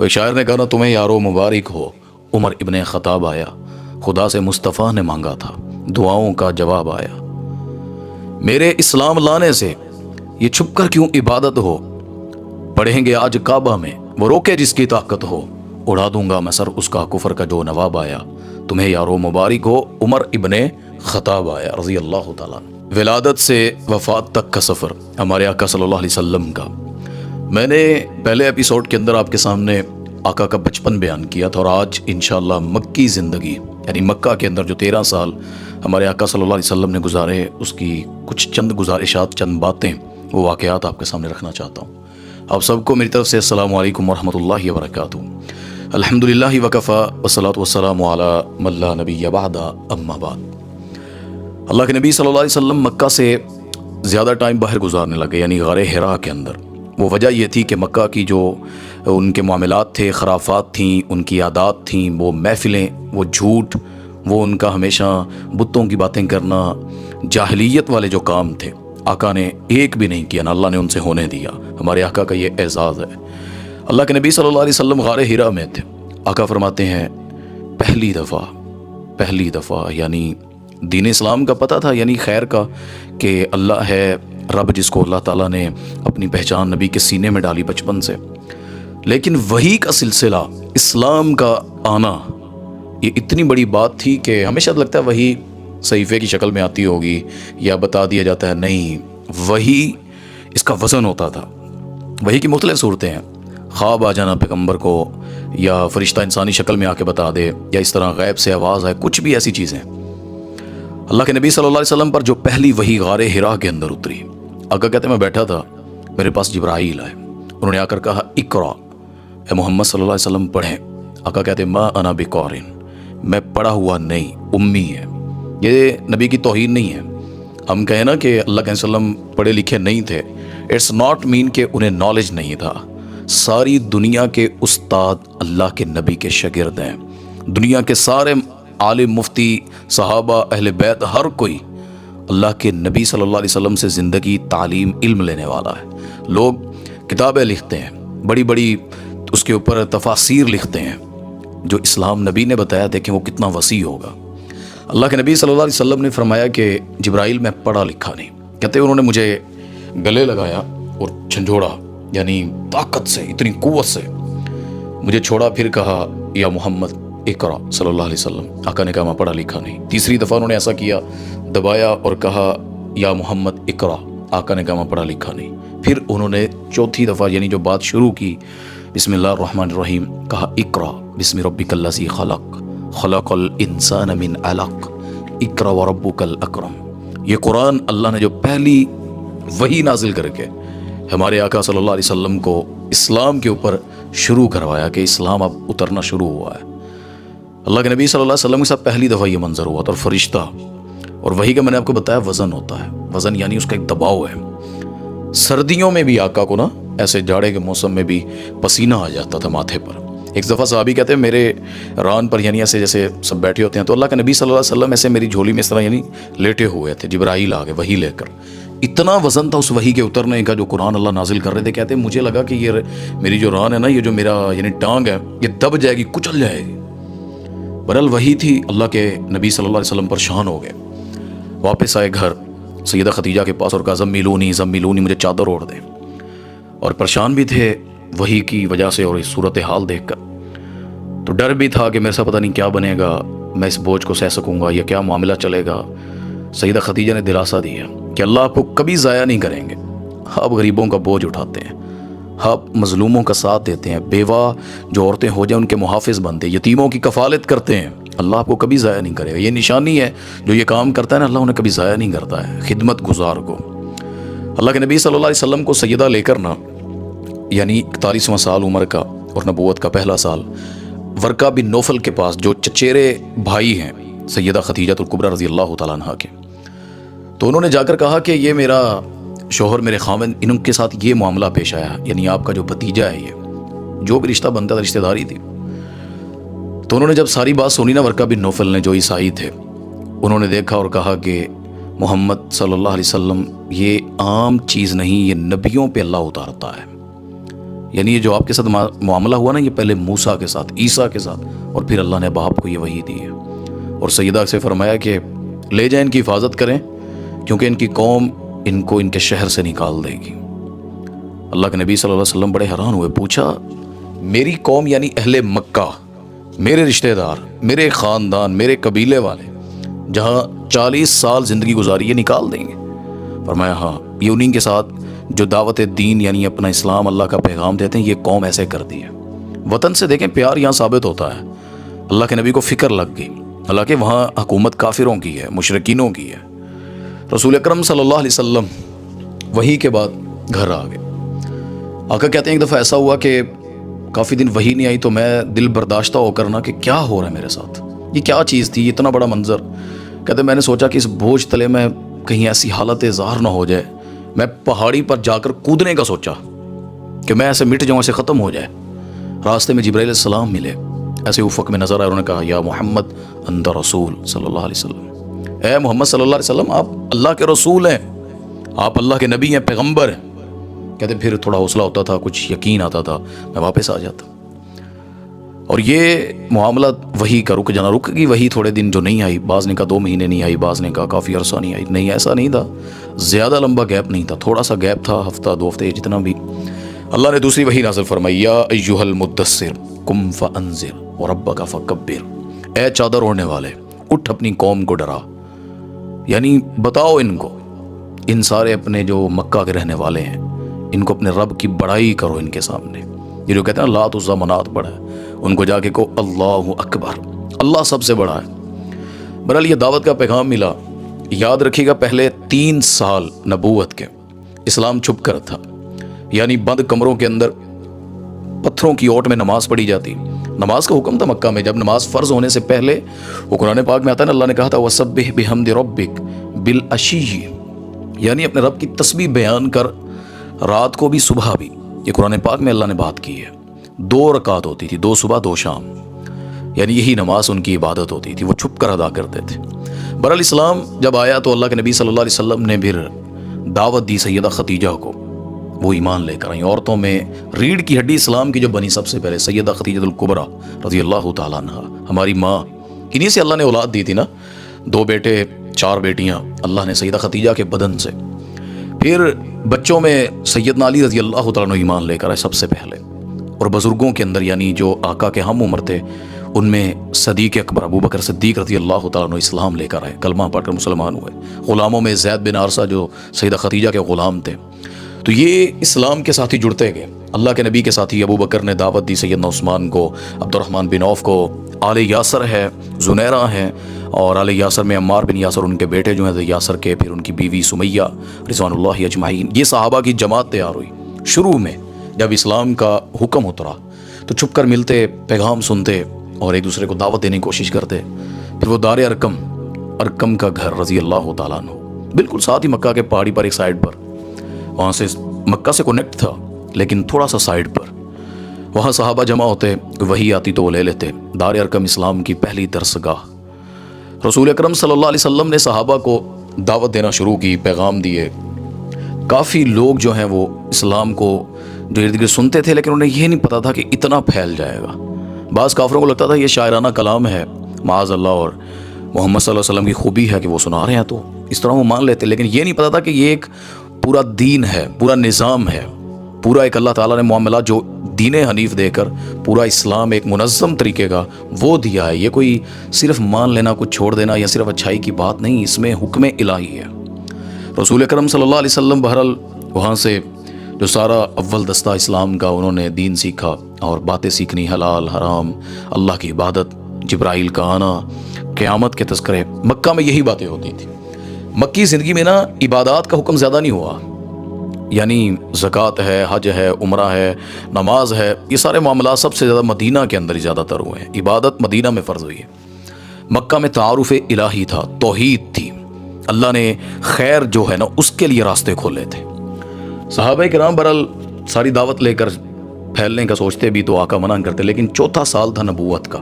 وہ ایک شاعر نے کہا نا، تمہیں یارو مبارک ہو، عمر ابن خطاب آیا، خدا سے مصطفیٰ نے مانگا تھا، دعاؤں کا جواب آیا۔ میرے اسلام لانے سے یہ چھپ کر کیوں عبادت ہو، پڑھیں گے آج کعبہ میں وہ روکے جس کی طاقت ہو، اڑا دوں گا میں سر اس کا کفر کا جو نواب آیا، تمہیں یارو مبارک ہو، عمر ابن خطاب آیا رضی اللہ تعالیٰ عنہ۔ ولادت سے وفات تک کا سفر ہمارے آقا صلی اللہ علیہ وسلم کا، میں نے پہلے ایپیسوڈ کے اندر آپ کے سامنے آقا کا بچپن بیان کیا تھا، اور آج انشاءاللہ مکی زندگی یعنی مکہ کے اندر جو 13 سال ہمارے آقا صلی اللہ علیہ وسلم نے گزارے، اس کی کچھ چند گزارشات، چند باتیں، وہ واقعات آپ کے سامنے رکھنا چاہتا ہوں۔ آپ سب کو میری طرف سے السلام علیکم ورحمۃ اللہ وبرکاتہ۔ الحمدللہ وکفی والصلاۃ والسلام علی من لا نبی بعد، اما بعد۔ اللہ کے نبی صلی اللہ علیہ وسلم مکہ سے زیادہ ٹائم باہر گزارنے لگے، یعنی غار حرا کے اندر۔ وہ وجہ یہ تھی کہ مکہ کی جو ان کے معاملات تھے، خرافات تھیں، ان کی عادات تھیں، وہ محفلیں، وہ جھوٹ، وہ ان کا ہمیشہ بتوں کی باتیں کرنا، جاہلیت والے جو کام تھے، آقا نے ایک بھی نہیں کیا، نہ اللہ نے ان سے ہونے دیا۔ ہمارے آقا کا یہ اعزاز ہے۔ اللہ کے نبی صلی اللہ علیہ وسلم غار حرا میں تھے۔ آقا فرماتے ہیں پہلی دفعہ یعنی دین اسلام کا پتہ تھا، یعنی خیر کا، کہ اللہ ہے رب، جس کو اللہ تعالیٰ نے اپنی پہچان نبی کے سینے میں ڈالی بچپن سے، لیکن وحی کا سلسلہ، اسلام کا آنا، یہ اتنی بڑی بات تھی کہ ہمیشہ لگتا ہے وحی صحیفے کی شکل میں آتی ہوگی یا بتا دیا جاتا ہے، نہیں، وحی اس کا وزن ہوتا تھا۔ وحی کی مختلف صورتیں ہیں، خواب آ جانا پیغمبر کو، یا فرشتہ انسانی شکل میں آ کے بتا دے، یا اس طرح غیب سے آواز آئے، کچھ بھی ایسی چیزیں۔ اللہ کے نبی صلی اللہ علیہ وسلم پر جو پہلی وحی غار حرا کے اندر اتری، آقا کہتے ہیں میں بیٹھا تھا، میرے پاس جبرائیل آئے، انہوں نے آ کر کہا اقرا، اے محمد صلی اللہ علیہ وسلم پڑھیں۔ آقا کہتے ہیں ما انا بقارئ، میں پڑھا ہوا نہیں، امی ہے۔ یہ نبی کی توہین نہیں ہے۔ ہم کہیں نا کہ اللہ کے وسلم پڑھے لکھے نہیں تھے، اٹس ناٹ مین کہ انہیں نالج نہیں تھا۔ ساری دنیا کے استاد اللہ کے نبی کے شاگرد ہیں، دنیا کے سارے عالم، مفتی، صحابہ، اہل بیت، ہر کوئی اللہ کے نبی صلی اللہ علیہ وسلم سے زندگی، تعلیم، علم لینے والا ہے۔ لوگ کتابیں لکھتے ہیں، بڑی بڑی اس کے اوپر تفاسیر لکھتے ہیں، جو اسلام نبی نے بتایا، دیکھیں وہ کتنا وسیع ہوگا۔ اللہ کے نبی صلی اللہ علیہ وسلم نے فرمایا کہ جبرائیل میں پڑھا لکھا نہیں، کہتے انہوں نے مجھے گلے لگایا اور جھنجھوڑا، یعنی طاقت سے، اتنی قوت سے مجھے چھوڑا، پھر کہا یا محمد اقرا صلی اللہ علیہ وسلم۔ آقا نے کہا میں پڑھا لکھا نہیں۔ تیسری دفعہ انہوں نے ایسا کیا، دبایا اور کہا یا محمد اقرا، آقا نے کہا میں پڑھا لکھا نہیں۔ پھر انہوں نے چوتھی دفعہ یعنی جو بات شروع کی، بسم اللہ الرحمن الرحیم، کہا اقرا بسم ربک الذی خلق، خلق الانسان من علق، اقرا وربک الاکرم۔ یہ قرآن اللہ نے جو پہلی وحی نازل کر کے ہمارے آقا صلی اللہ علیہ وسلم کو اسلام کے اوپر شروع کروایا، کہ اسلام اب اترنا شروع ہوا ہے۔ اللہ کے نبی صلی اللہ علیہ وسلم کے ساتھ پہلی دفعہ یہ منظر ہوا تھا، اور فرشتہ، اور وحی کا میں نے آپ کو بتایا وزن ہوتا ہے، وزن یعنی اس کا ایک دباؤ ہے۔ سردیوں میں بھی آقا کو نا ایسے جاڑے کے موسم میں بھی پسینہ آ جاتا تھا ماتھے پر۔ ایک دفعہ صحابی کہتے ہیں میرے ران پر، یعنی ایسے جیسے سب بیٹھے ہوتے ہیں، تو اللہ کے نبی صلی اللہ علیہ وسلم ایسے میری جھولی میں اس طرح یعنی لیٹے ہوئے تھے، جبرائیل آ گئے وحی لے کر۔ اتنا وزن تھا اس وحی کے اترنے کا جو قرآن اللہ نازل کر رہے تھے، کہتے ہیں مجھے لگا کہ یہ میری جو ران ہے نا، یہ جو میرا یعنی ٹانگ ہے، یہ دب جائے گی، کچل جائے گی۔ برحال وحی تھی، اللہ کے نبی صلی اللہ علیہ وسلم پریشان ہو گئے، واپس آئے گھر سیدہ خدیجہ کے پاس اور کہا زمیلونی، مجھے چادر اوڑھ دیں، اور پریشان بھی تھے وحی کی وجہ سے اور اس صورتحال دیکھ کر۔ تو ڈر بھی تھا کہ میرے ساتھ پتہ نہیں کیا بنے گا، میں اس بوجھ کو سہ سکوں گا یا کیا معاملہ چلے گا۔ سیدہ خدیجہ نے دلاسا دیا کہ اللہ آپ کو کبھی ضائع نہیں کریں گے، آپ غریبوں کا بوجھ اٹھاتے ہیں، آپ مظلوموں کا ساتھ دیتے ہیں، بیوہ جو عورتیں ہو جائیں ان کے محافظ بنتے ہیں، یتیموں کی کفالت کرتے ہیں، اللہ آپ کو کبھی ضائع نہیں کرے گا۔ یہ نشانی ہے، جو یہ کام کرتا ہے نا، اللہ انہیں کبھی ضائع نہیں کرتا ہے، خدمت گزار کو۔ اللہ کے نبی صلی اللہ علیہ وسلم کو سیدہ لے کر نا، یعنی 41واں سال عمر کا اور نبوت کا پہلا سال، ورقہ بن نوفل کے پاس، جو چچیرے بھائی ہیں سیدہ خدیجہ الکبریٰ رضی اللہ تعالیٰ عنہ کے، تو انہوں نے جا کر کہا کہ یہ میرا شوہر، میرے خاوند، ان کے ساتھ یہ معاملہ پیش آیا، یعنی آپ کا جو بھتیجا ہے، یہ جو بھی رشتہ بنتا تھا، رشتہ داری تھی۔ تو انہوں نے جب ساری بات سنی نا، ورقہ بن نوفل نے، جو عیسائی تھے، انہوں نے دیکھا اور کہا کہ محمد صلی اللہ علیہ وسلم یہ عام چیز نہیں، یہ نبیوں پہ اللہ اتارتا ہے، یعنی یہ جو آپ کے ساتھ معاملہ ہوا نا، یہ پہلے موسیٰ کے ساتھ، عیسیٰ کے ساتھ، اور پھر اللہ نے باپ کو یہ وحی دی ہے۔ اور سیدہ سے فرمایا کہ لے جائیں، ان کی حفاظت کریں، کیونکہ ان کی قوم ان کو ان کے شہر سے نکال دے گی۔ اللہ کے نبی صلی اللہ علیہ وسلم بڑے حیران ہوئے، پوچھا میری قوم یعنی اہل مکہ، میرے رشتہ دار، میرے خاندان، میرے قبیلے والے جہاں 40 سال زندگی گزاری، یہ نکال دیں گے؟ فرمایا ہاں، یہ انہیں کے ساتھ جو دعوت دین یعنی اپنا اسلام، اللہ کا پیغام دیتے ہیں، یہ قوم ایسے کرتی ہے۔ وطن سے دیکھیں پیار یہاں ثابت ہوتا ہے۔ اللہ کے نبی کو فکر لگ گئی، حالانکہ وہاں حکومت کافروں کی ہے، مشرکینوں کی ہے۔ رسول اکرم صلی اللہ علیہ وسلم وحی کے بعد گھر آ گئے۔ آقا کہتے ہیں ایک دفعہ ایسا ہوا کہ کافی دن وحی نہیں آئی، تو میں دل برداشتہ ہو کر نا کہ کیا ہو رہا ہے میرے ساتھ، یہ کیا چیز تھی، اتنا بڑا منظر۔ کہتے میں نے سوچا کہ اس بوجھ تلے میں کہیں ایسی حالت ظاہر نہ ہو جائے، میں پہاڑی پر جا کر کودنے کا سوچا کہ میں ایسے مٹ جاؤں، ایسے ختم ہو جائے۔ راستے میں جبرائیل علیہ السلام ملے، ایسے افق میں نظر آئے، انہوں نے کہا یا محمد انت رسول صلی اللہ علیہ وسلم، اے محمد صلی اللہ علیہ وسلم، آپ اللہ کے رسول ہیں، آپ اللہ کے نبی ہیں، پیغمبر ہیں۔ کہتے پھر تھوڑا حوصلہ ہوتا تھا، کچھ یقین آتا تھا، میں واپس آ جاتا۔ اور یہ معاملہ وحی کا رک جانا، رک گئی وحی تھوڑے دن جو نہیں آئی، بعض نے کہا 2 مہینے نہیں آئی، بعض نے کہا کافی عرصہ نہیں آئی۔ نہیں، ایسا نہیں تھا، زیادہ لمبا گیپ نہیں تھا، تھوڑا سا گیپ تھا، ہفتہ 2 ہفتے جتنا بھی۔ اللہ نے دوسری وحی نازل فرمائی، یا ایھا المدثر قم فانذر وربک فکبر، اے چادر اوڑھنے والے اٹھ اپنی قوم کو ڈرا، یعنی بتاؤ ان سارے اپنے جو مکہ کے رہنے والے ہیں، ان کو اپنے رب کی بڑائی کرو ان کے سامنے۔ یہ جو کہتے ہیں لات عزا منات بڑا ہے، ان کو جا کے کہو اللہ اکبر، اللہ سب سے بڑا ہے۔ بہرحال یہ دعوت کا پیغام ملا۔ یاد رکھیے گا پہلے 3 سال نبوت کے اسلام چھپ کر تھا، یعنی بند کمروں کے اندر پتھروں کی اوٹ میں نماز پڑھی جاتی۔ نماز کا حکم تھا مکہ میں، جب نماز فرض ہونے سے پہلے، وہ قرآن پاک میں آتا ہے نا، اللہ نے کہا تھا وَسَبِّحْ بِحَمْدِ رَبِّكَ بِالْعَشِيِّ، یعنی اپنے رب کی تسبیح بیان کر رات کو بھی صبح بھی۔ یہ قرآن پاک میں اللہ نے بات کی ہے۔ 2 رکعت ہوتی تھی، 2 صبح 2 شام، یعنی یہی نماز ان کی عبادت ہوتی تھی، وہ چھپ کر ادا کرتے تھے۔ بہرحال اسلام جب آیا تو اللہ کے نبی صلی اللہ علیہ وسلم نے پھر دعوت دی سیدہ خدیجہ کو، وہ ایمان لے کر آئیں۔ عورتوں میں ریڑھ کی ہڈی اسلام کی جو بنی سب سے پہلے سیدہ خدیجہ الکبریٰ رضی اللہ تعالیٰ عنہا، ہماری ماں، انہی سے اللہ نے اولاد دی تھی نا، 2 بیٹے 4 بیٹیاں اللہ نے سیدہ خدیجہ کے بدن سے۔ پھر بچوں میں سیدنا علی رضی اللہ تعالیٰ عنہ ایمان لے کر آئے سب سے پہلے، اور بزرگوں کے اندر یعنی جو آقا کے ہم عمر تھے ان میں صدیق اکبر ابو بکر صدیق رضی اللہ تعالیٰ عنہ اسلام لے کر آئے، کلمہ پڑھ کر مسلمان ہوئے۔ غلاموں میں زید بن حارثہ جو سیدہ خدیجہ کے غلام تھے، تو یہ اسلام کے ساتھ ہی جڑتے گئے۔ اللہ کے نبی کے ساتھ ہی ابو بکر نے دعوت دی سیدنا عثمان کو، عبد الرحمن بن عوف کو، آل یاسر ہے، زنیرہ ہیں، اور آل یاسر میں عمار بن یاسر ان کے بیٹے جو ہیں یاسر کے، پھر ان کی بیوی سمیہ رضوان اللہ اجمعین۔ یہ صحابہ کی جماعت تیار ہوئی۔ شروع میں جب اسلام کا حکم اترا تو چھپ کر ملتے، پیغام سنتے اور ایک دوسرے کو دعوت دینے کی کوشش کرتے۔ پھر وہ دار ارکم کا گھر رضی اللہ تعالیٰ عنہ، بالکل ساتھ ہی مکہ کے پہاڑی پر ایک سائڈ پر، وہاں سے مکہ سے کنیکٹ تھا لیکن تھوڑا سا سائڈ پر، وہاں صحابہ جمع ہوتے، وہی آتی تو وہ لے لیتے۔ دار ارکم اسلام کی پہلی درسگاہ۔ رسول اکرم صلی اللہ علیہ وسلم نے صحابہ کو دعوت دینا شروع کی، پیغام دیے۔ کافی لوگ جو ہیں وہ اسلام کو جو ارد گرد سنتے تھے، لیکن انہیں یہ نہیں پتا تھا کہ اتنا پھیل جائے گا۔ بعض کافروں کو لگتا تھا یہ شاعرانہ کلام ہے معاذ اللہ، اور محمد صلی اللہ علیہ وسلم کی خوبی ہے کہ وہ سنا رہے ہیں، تو اس طرح وہ مان لیتے، لیکن یہ نہیں پتا تھا کہ یہ ایک پورا دین ہے، پورا نظام ہے، پورا ایک اللہ تعالیٰ نے معاملات جو دین حنیف دے کر پورا اسلام ایک منظم طریقے کا وہ دیا ہے۔ یہ کوئی صرف مان لینا، کچھ چھوڑ دینا یا صرف اچھائی کی بات نہیں، اس میں حکم الہی ہے۔ رسول اکرم صلی اللہ علیہ وسلم بہرحال وہاں سے جو سارا اول دستہ اسلام کا انہوں نے دین سیکھا اور باتیں سیکھنی، حلال حرام، اللہ کی عبادت، جبرائیل کا آنا، قیامت کے تذکرے۔ مکہ میں یہی باتیں ہوتی تھی۔ مکی زندگی میں نا عبادات کا حکم زیادہ نہیں ہوا، یعنی زکوٰۃ ہے، حج ہے، عمرہ ہے، نماز ہے، یہ سارے معاملات سب سے زیادہ مدینہ کے اندر ہی زیادہ تر ہوئے ہیں۔ عبادت مدینہ میں فرض ہوئی ہے۔ مکہ میں تعارف الہی تھا، توحید تھی، اللہ نے خیر جو ہے نا اس کے لیے راستے کھولے تھے۔ صحابہ کرام بہرحال ساری دعوت لے کر پھیلنے کا سوچتے بھی تو آقا منع کرتے، لیکن 4تھا سال تھا نبوت کا۔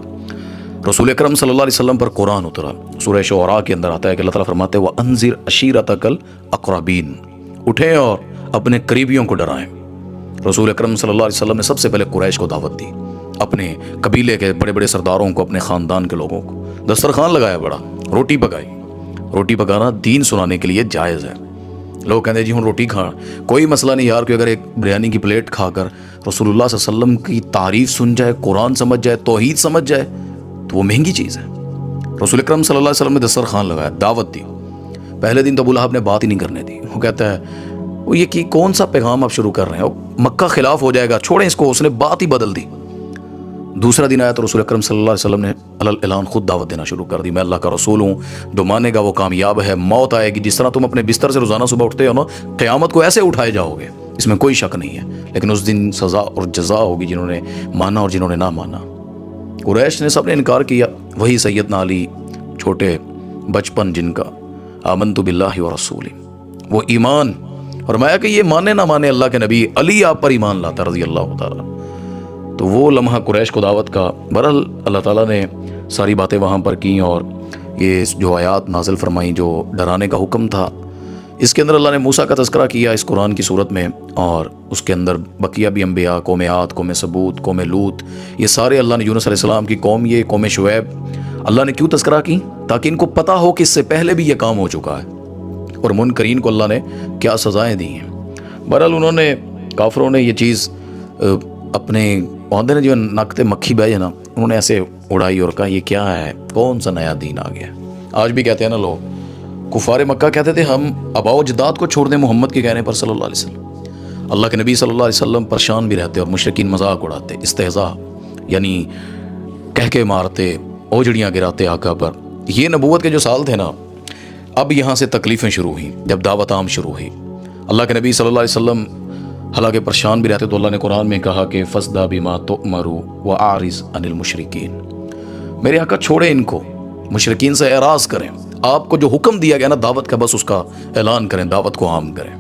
رسول اکرم صلی اللہ علیہ وسلم پر قرآن اترا۔ سورہ شعراء کے اندر آتا ہے کہ اللہ تعالیٰ فرماتے ہیں وَأَنذِرْ عَشِيرَتَكَ الْأَقْرَبِينَ، اٹھیں اور اپنے قریبیوں کو ڈرائیں۔ رسول اکرم صلی اللہ علیہ وسلم نے سب سے پہلے قریش کو دعوت دی، اپنے قبیلے کے بڑے بڑے سرداروں کو، اپنے خاندان کے لوگوں کو دسترخوان لگایا، بڑا روٹی پکائی۔ روٹی پکانا دین سنانے کے لیے جائز ہے۔ لوگ کہتے ہیں جی ہوں روٹی کھا، کوئی مسئلہ نہیں یار، کہ اگر ایک بریانی کی پلیٹ کھا کر رسول اللہ صلی اللہ علیہ وسلم کی تعریف سن جائے، قرآن سمجھ جائے، توحید سمجھ جائے، تو وہ مہنگی چیز ہے۔ رسول اکرم صلی اللہ علیہ وسلم نے دسترخوان لگایا، دعوت دی۔ پہلے دن تو ابو لہب نے بات ہی نہیں کرنے دی، وہ کہتا ہے وہ یہ کہ کون سا پیغام آپ شروع کر رہے ہیں، مکہ خلاف ہو جائے گا، چھوڑیں اس کو، اس نے بات ہی بدل دی۔ دوسرا دن آیا تو رسول اکرم صلی اللہ علیہ وسلم نے اعلان خود دعوت دینا شروع کر دی، میں اللہ کا رسول ہوں، جو مانے گا وہ کامیاب ہے، موت آئے گی، جس طرح تم اپنے بستر سے روزانہ صبح اٹھتے ہو نا، قیامت کو ایسے اٹھائے جاؤ گے، اس میں کوئی شک نہیں ہے، لیکن اس دن سزا اور جزا ہوگی جنہوں نے مانا اور جنہوں نے نہ مانا۔ قریش نے سب نے انکار کیا، وہی سیدنا علی، چھوٹے بچپن جن کا آمنت باللہ ورسولہ، وہ ایمان فرمایا کہ یہ مانے نہ مانے اللہ کے نبی، علی آپ پر ایمان لاتا رضی اللہ تعالیٰ۔ تو وہ لمحہ قریش کو دعوت کا، بہرحال اللہ تعالیٰ نے ساری باتیں وہاں پر کیں، اور یہ جو آیات نازل فرمائیں جو ڈرانے کا حکم تھا، اس کے اندر اللہ نے موسیٰ کا تذکرہ کیا اس قرآن کی صورت میں، اور اس کے اندر بقیہ بھی انبیاء، قوم عاد، قوم ثمود، قوم لوط، یہ سارے اللہ نے یونس علیہ السلام کی قوم، یہ قوم شعیب، اللہ نے کیوں تذکرہ کی؟ تاکہ ان کو پتہ ہو کہ اس سے پہلے بھی یہ کام ہو چکا ہے، اور منکرین کو اللہ نے کیا سزائیں دی ہیں۔ بہرحال انہوں نے، کافروں نے یہ چیز اپنے پودے نے جو ناکتے مکھی بھیجے نا، انہوں نے ایسے اڑائی اور کہا یہ کیا ہے، کون سا نیا دین آ گیا۔ آج بھی کہتے ہیں نا لوگ، کفار مکہ کہتے تھے ہم آباء و اجداد کو چھوڑ دیں محمد کے کہنے پر صلی اللہ علیہ وسلم۔ اللہ کے نبی صلی اللہ علیہ وسلم پریشان بھی رہتے اور مشرکین مذاق اڑاتے، استہزاء یعنی کہہ کے مارتے، اوجڑیاں گراتے آقا پر۔ یہ نبوت کے جو سال تھے نا، اب یہاں سے تکلیفیں شروع ہوئیں، جب دعوت عام شروع ہوئی۔ اللہ کے نبی صلی اللہ علیہ وسلم حالانکہ پریشان بھی رہتے، تو اللہ نے قرآن میں کہا کہ فَاصْدَعْ بِمَا تُؤْمَرُ وَأَعْرِضْ عَنِ الْمُشْرِكِينَ، میرے آقا چھوڑیں ان کو، مشرکین سے اعراض کریں، آپ کو جو حکم دیا گیا نا دعوت کا، بس اس کا اعلان کریں، دعوت کو عام کریں۔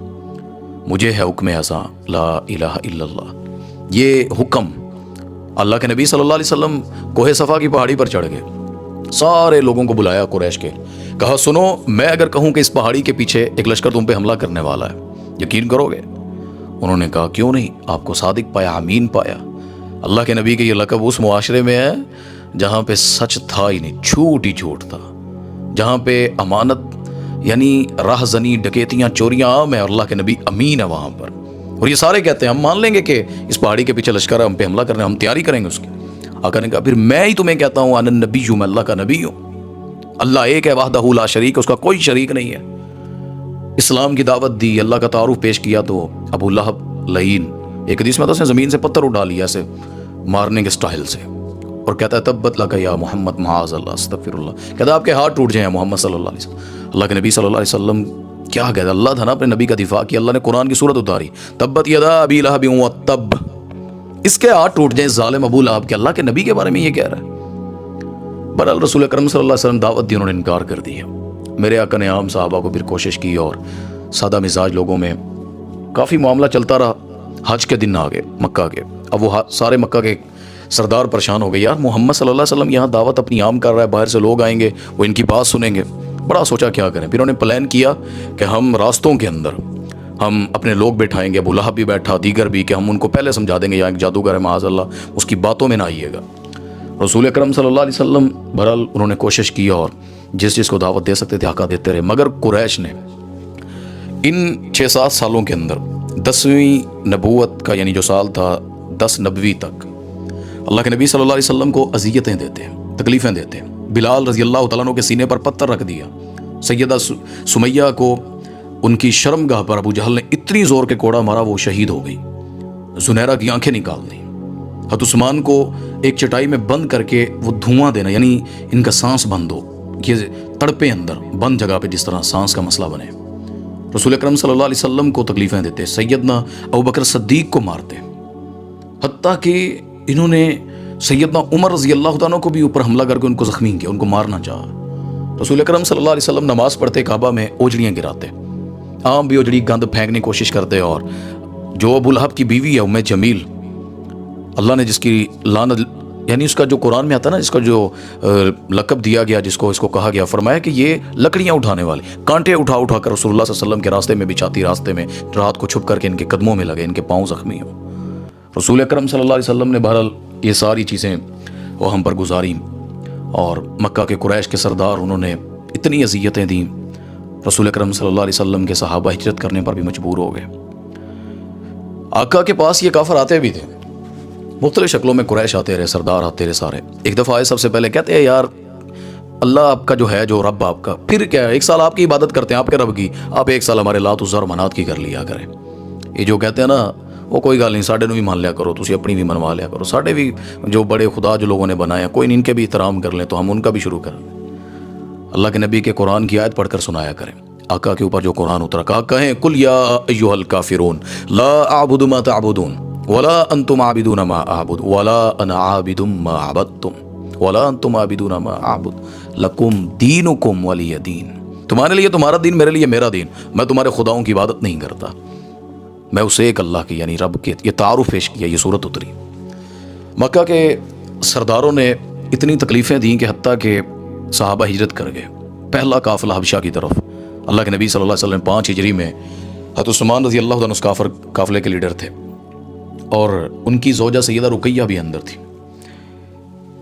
مجھے ہے حکم اعظم لا الہ الا اللہ، یہ حکم اللہ کے نبی صلی اللہ علیہ وسلم کوہ صفا کی پہاڑی پر چڑھ گئے، سارے لوگوں کو بلایا قریش کے، کہا سنو، میں اگر کہوں کہ اس پہاڑی کے پیچھے ایک لشکر تم پہ حملہ کرنے والا ہے، یقین کرو گے؟ انہوں نے کہا کیوں نہیں، آپ کو صادق پایا، امین پایا۔ اللہ کے نبی کے یہ لقب اس معاشرے میں ہے جہاں پہ سچ تھا ہی نہیں، جھوٹ ہی جھوٹ تھا، جہاں پہ امانت یعنی راہ زنی، ڈکیتیاں، چوریاں عام ہیں، اور اللہ کے نبی امین ہے وہاں پر۔ اور یہ سارے کہتے ہیں ہم مان لیں گے کہ اس پہاڑی کے پیچھے لشکر ہے، ہم پہ حملہ کرنے، ہم تیاری کریں گے اس کی۔ آقا نے کہا پھر میں ہی تمہیں کہتا ہوں انا النبی، میں اللہ کا نبی ہوں، اللہ ایک ہے، وحدہ لا شریک، اس کا کوئی شریک نہیں ہے۔ اسلام کی دعوت دی، اللہ کا تعارف پیش کیا، تو ابو لہب لعین، ایک حدیث میں تو اس نے زمین سے پتھر اٹھا لیا ایسے مارنے کے سٹائل سے، اور کہتا ہے تبت لک یا محمد معاذ اللہ استغفر اللہ، کہتا ہے آپ کے ہاتھ ٹوٹ جائیں محمد صلی اللہ علیہ وسلم۔ اللہ کے نبی صلی اللہ علیہ وسلم کیا کہتا ہے، اللہ تھا نا اپنے نبی کا دفاع کیا، اللہ نے قرآن کی صورت اتاری، تبت یدا ابی لہب وتب، اس کے ہاتھ ٹوٹ جائیں ظالم ابو لہب کے، اللہ کے نبی کے بارے میں یہ کہہ رہا ہے۔ بہرحال رسول اکرم صلی اللہ علیہ وسلم دعوت دی، انہوں نے انکار کر دیا۔ میرے آقا نے عام صحابہ کو پھر کوشش کی، اور سادہ مزاج لوگوں میں کافی معاملہ چلتا رہا۔ حج کے دن آ گئے مکہ کے، اب وہ سارے مکہ کے سردار پریشان ہو گئے، یار محمد صلی اللہ علیہ وسلم یہاں دعوت اپنی عام کر رہا ہے، باہر سے لوگ آئیں گے، وہ ان کی بات سنیں گے۔ بڑا سوچا کیا کریں، پھر انہوں نے پلان کیا کہ ہم راستوں کے اندر ہم اپنے لوگ بٹھائیں گے، ابو لہب بھی بیٹھا، دیگر بھی، کہ ہم ان کو پہلے سمجھا دیں گے یہاں ایک جادوگر ہے معاذ اللہ، اس کی باتوں میں نہ آئیے گا۔ رسول اکرم صلی اللہ علیہ وسلم بہرحال انہوں نے کوشش کی، اور جس کو دعوت دے سکتے تھے آقا دیتے رہے، مگر قریش نے ان 6-7 سالوں کے اندر 10ویں نبوت کا یعنی جو سال تھا 10 نبوی تک اللہ کے نبی صلی اللہ علیہ وسلم کو اذیتیں دیتے ہیں، تکلیفیں دیتے ہیں۔ بلال رضی اللہ تعالیٰ عنہ کے سینے پر پتھر رکھ دیا، سیدہ سمیہ کو ان کی شرمگاہ پر ابو جہل نے اتنی زور کے کوڑا مارا وہ شہید ہو گئی، زنیرہ کی آنکھیں نکال دیں۔ حضرت عثمان کو ایک چٹائی میں بند کر کے وہ دھواں دینا، یعنی ان کا سانس بند ہو، یہ تڑپے اندر بند جگہ پہ جس طرح سانس کا مسئلہ بنے۔ رسول اکرم صلی اللہ علیہ وسلم کو تکلیفیں دیتے، سیدنا ابوبکر صدیق کو مارتے، حتیٰ کہ انہوں نے سیدنا عمر رضی اللہ عنہ کو بھی اوپر حملہ کر کے ان کو زخمی کیا، ان کو مارنا چاہا۔ رسول اکرم صلی اللہ علیہ وسلم نماز پڑھتے کعبہ میں اوجڑیاں گراتے، عام بھی اوجڑی گند پھینکنے کی کوشش کرتے، اور جو ابو لہب کی بیوی ہے ام جمیل، اللہ نے جس کی لعنت یعنی اس کا جو قرآن میں آتا ہے نا، اس کا جو لقب دیا گیا، جس کو اس کو کہا گیا، فرمایا کہ یہ لکڑیاں اٹھانے والے، کانٹے اٹھا اٹھا کر رسول اللہ صلی اللہ علیہ وسلم کے راستے میں بچاتی، راستے میں رات کو چھپ کر کے ان کے قدموں میں لگے، ان کے پاؤں زخمی ہو۔ رسول اکرم صلی اللہ علیہ وسلم نے بہرحال یہ ساری چیزیں وہ ہم پر گزاری، اور مکہ کے قریش کے سردار انہوں نے اتنی اذیتیں دیں، رسول اکرم صلی اللہ علیہ وسلم کے صحابہ ہجرت کرنے پر بھی مجبور ہو گئے۔ آقا کے پاس یہ کافر آتے بھی تھے، مختلف شکلوں میں قریش آتے رہے، سردار آتے رہے سارے۔ ایک دفعہ آئے، سب سے پہلے کہتے ہیں یار اللہ آپ کا جو ہے، جو رب آپ کا، پھر کیا ہے، ایک سال آپ کی عبادت کرتے ہیں آپ کے رب کی، آپ ایک سال ہمارے لات عزا اور منات کی کر لیا کریں۔ یہ جو کہتے ہیں نا وہ کوئی گل نہیں، ساڈے نو بھی مان لیا کرو، تسی اپنی بھی منوا لیا کرو، ساڈے بھی جو بڑے خدا جو لوگوں نے بنایا کوئی نہیں، ان کے بھی احترام کر لیں تو ہم ان کا بھی شروع کریں۔ اللہ کے نبی کے قرآن کی آیت پڑھ کر سنایا کریں، آقا کے اوپر جو قرآن اترا، کہا کہیں قل یا ایھا الکافرون لا اعبد ما تعبدون ولا انتم عابدون ما اعبد ولا انا عابد ما عبدتم ولا انتم عابدون ما اعبد لکم دینکم ولی دین، تمہارے لیے تمہارا دین، میرے لیے میرا دین، میں تمہارے خداؤں کی عبادت نہیں کرتا، میں اسے ایک اللہ کی یعنی رب کے یہ تعارف پیش کیا۔ یہ صورت اتری۔ مکہ کے سرداروں نے اتنی تکلیفیں دیں کہ حتیٰ کہ صحابہ ہجرت کر گئے، پہلا قافلہ حبشہ کی طرف۔ اللہ کے نبی صلی اللہ علیہ وسلم 5 ہجری میں حضرت عثمان رضی اللہ عنہ اس قافلے کے لیڈر تھے، اور ان کی زوجہ سیدہ رقیہ بھی اندر تھی۔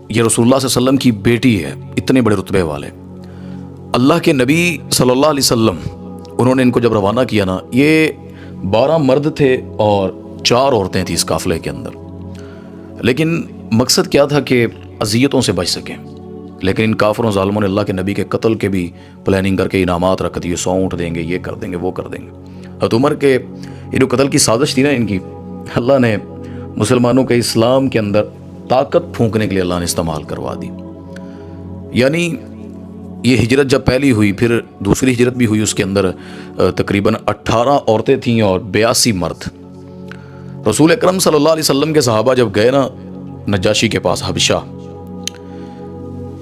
یہ رسول اللہ صلی اللہ علیہ وسلم کی بیٹی ہے، اتنے بڑے رتبے والے۔ اللہ کے نبی صلی اللہ علیہ وسلم انہوں نے ان کو جب روانہ کیا نا، یہ 12 مرد تھے اور 4 عورتیں تھیں اس قافلے کے اندر، لیکن مقصد کیا تھا کہ اذیتوں سے بچ سکیں۔ لیکن ان کافروں ظالموں نے اللہ کے نبی کے قتل کے بھی پلاننگ کر کے انعامات رکھ دیے، 100 اونٹ دیں گے، یہ کر دیں گے، وہ کر دیں گے۔ حضرت عمر کے یہ جو قتل کی سازش تھی نا ان کی، اللہ نے مسلمانوں کے اسلام کے اندر طاقت پھونکنے کے لیے اللہ نے استعمال کروا دی۔ یعنی یہ ہجرت جب پہلی ہوئی، پھر دوسری ہجرت بھی ہوئی، اس کے اندر تقریباً 18 عورتیں تھیں اور 82 مرد۔ رسول اکرم صلی اللہ علیہ وسلم کے صحابہ جب گئے نا نجاشی کے پاس حبشہ،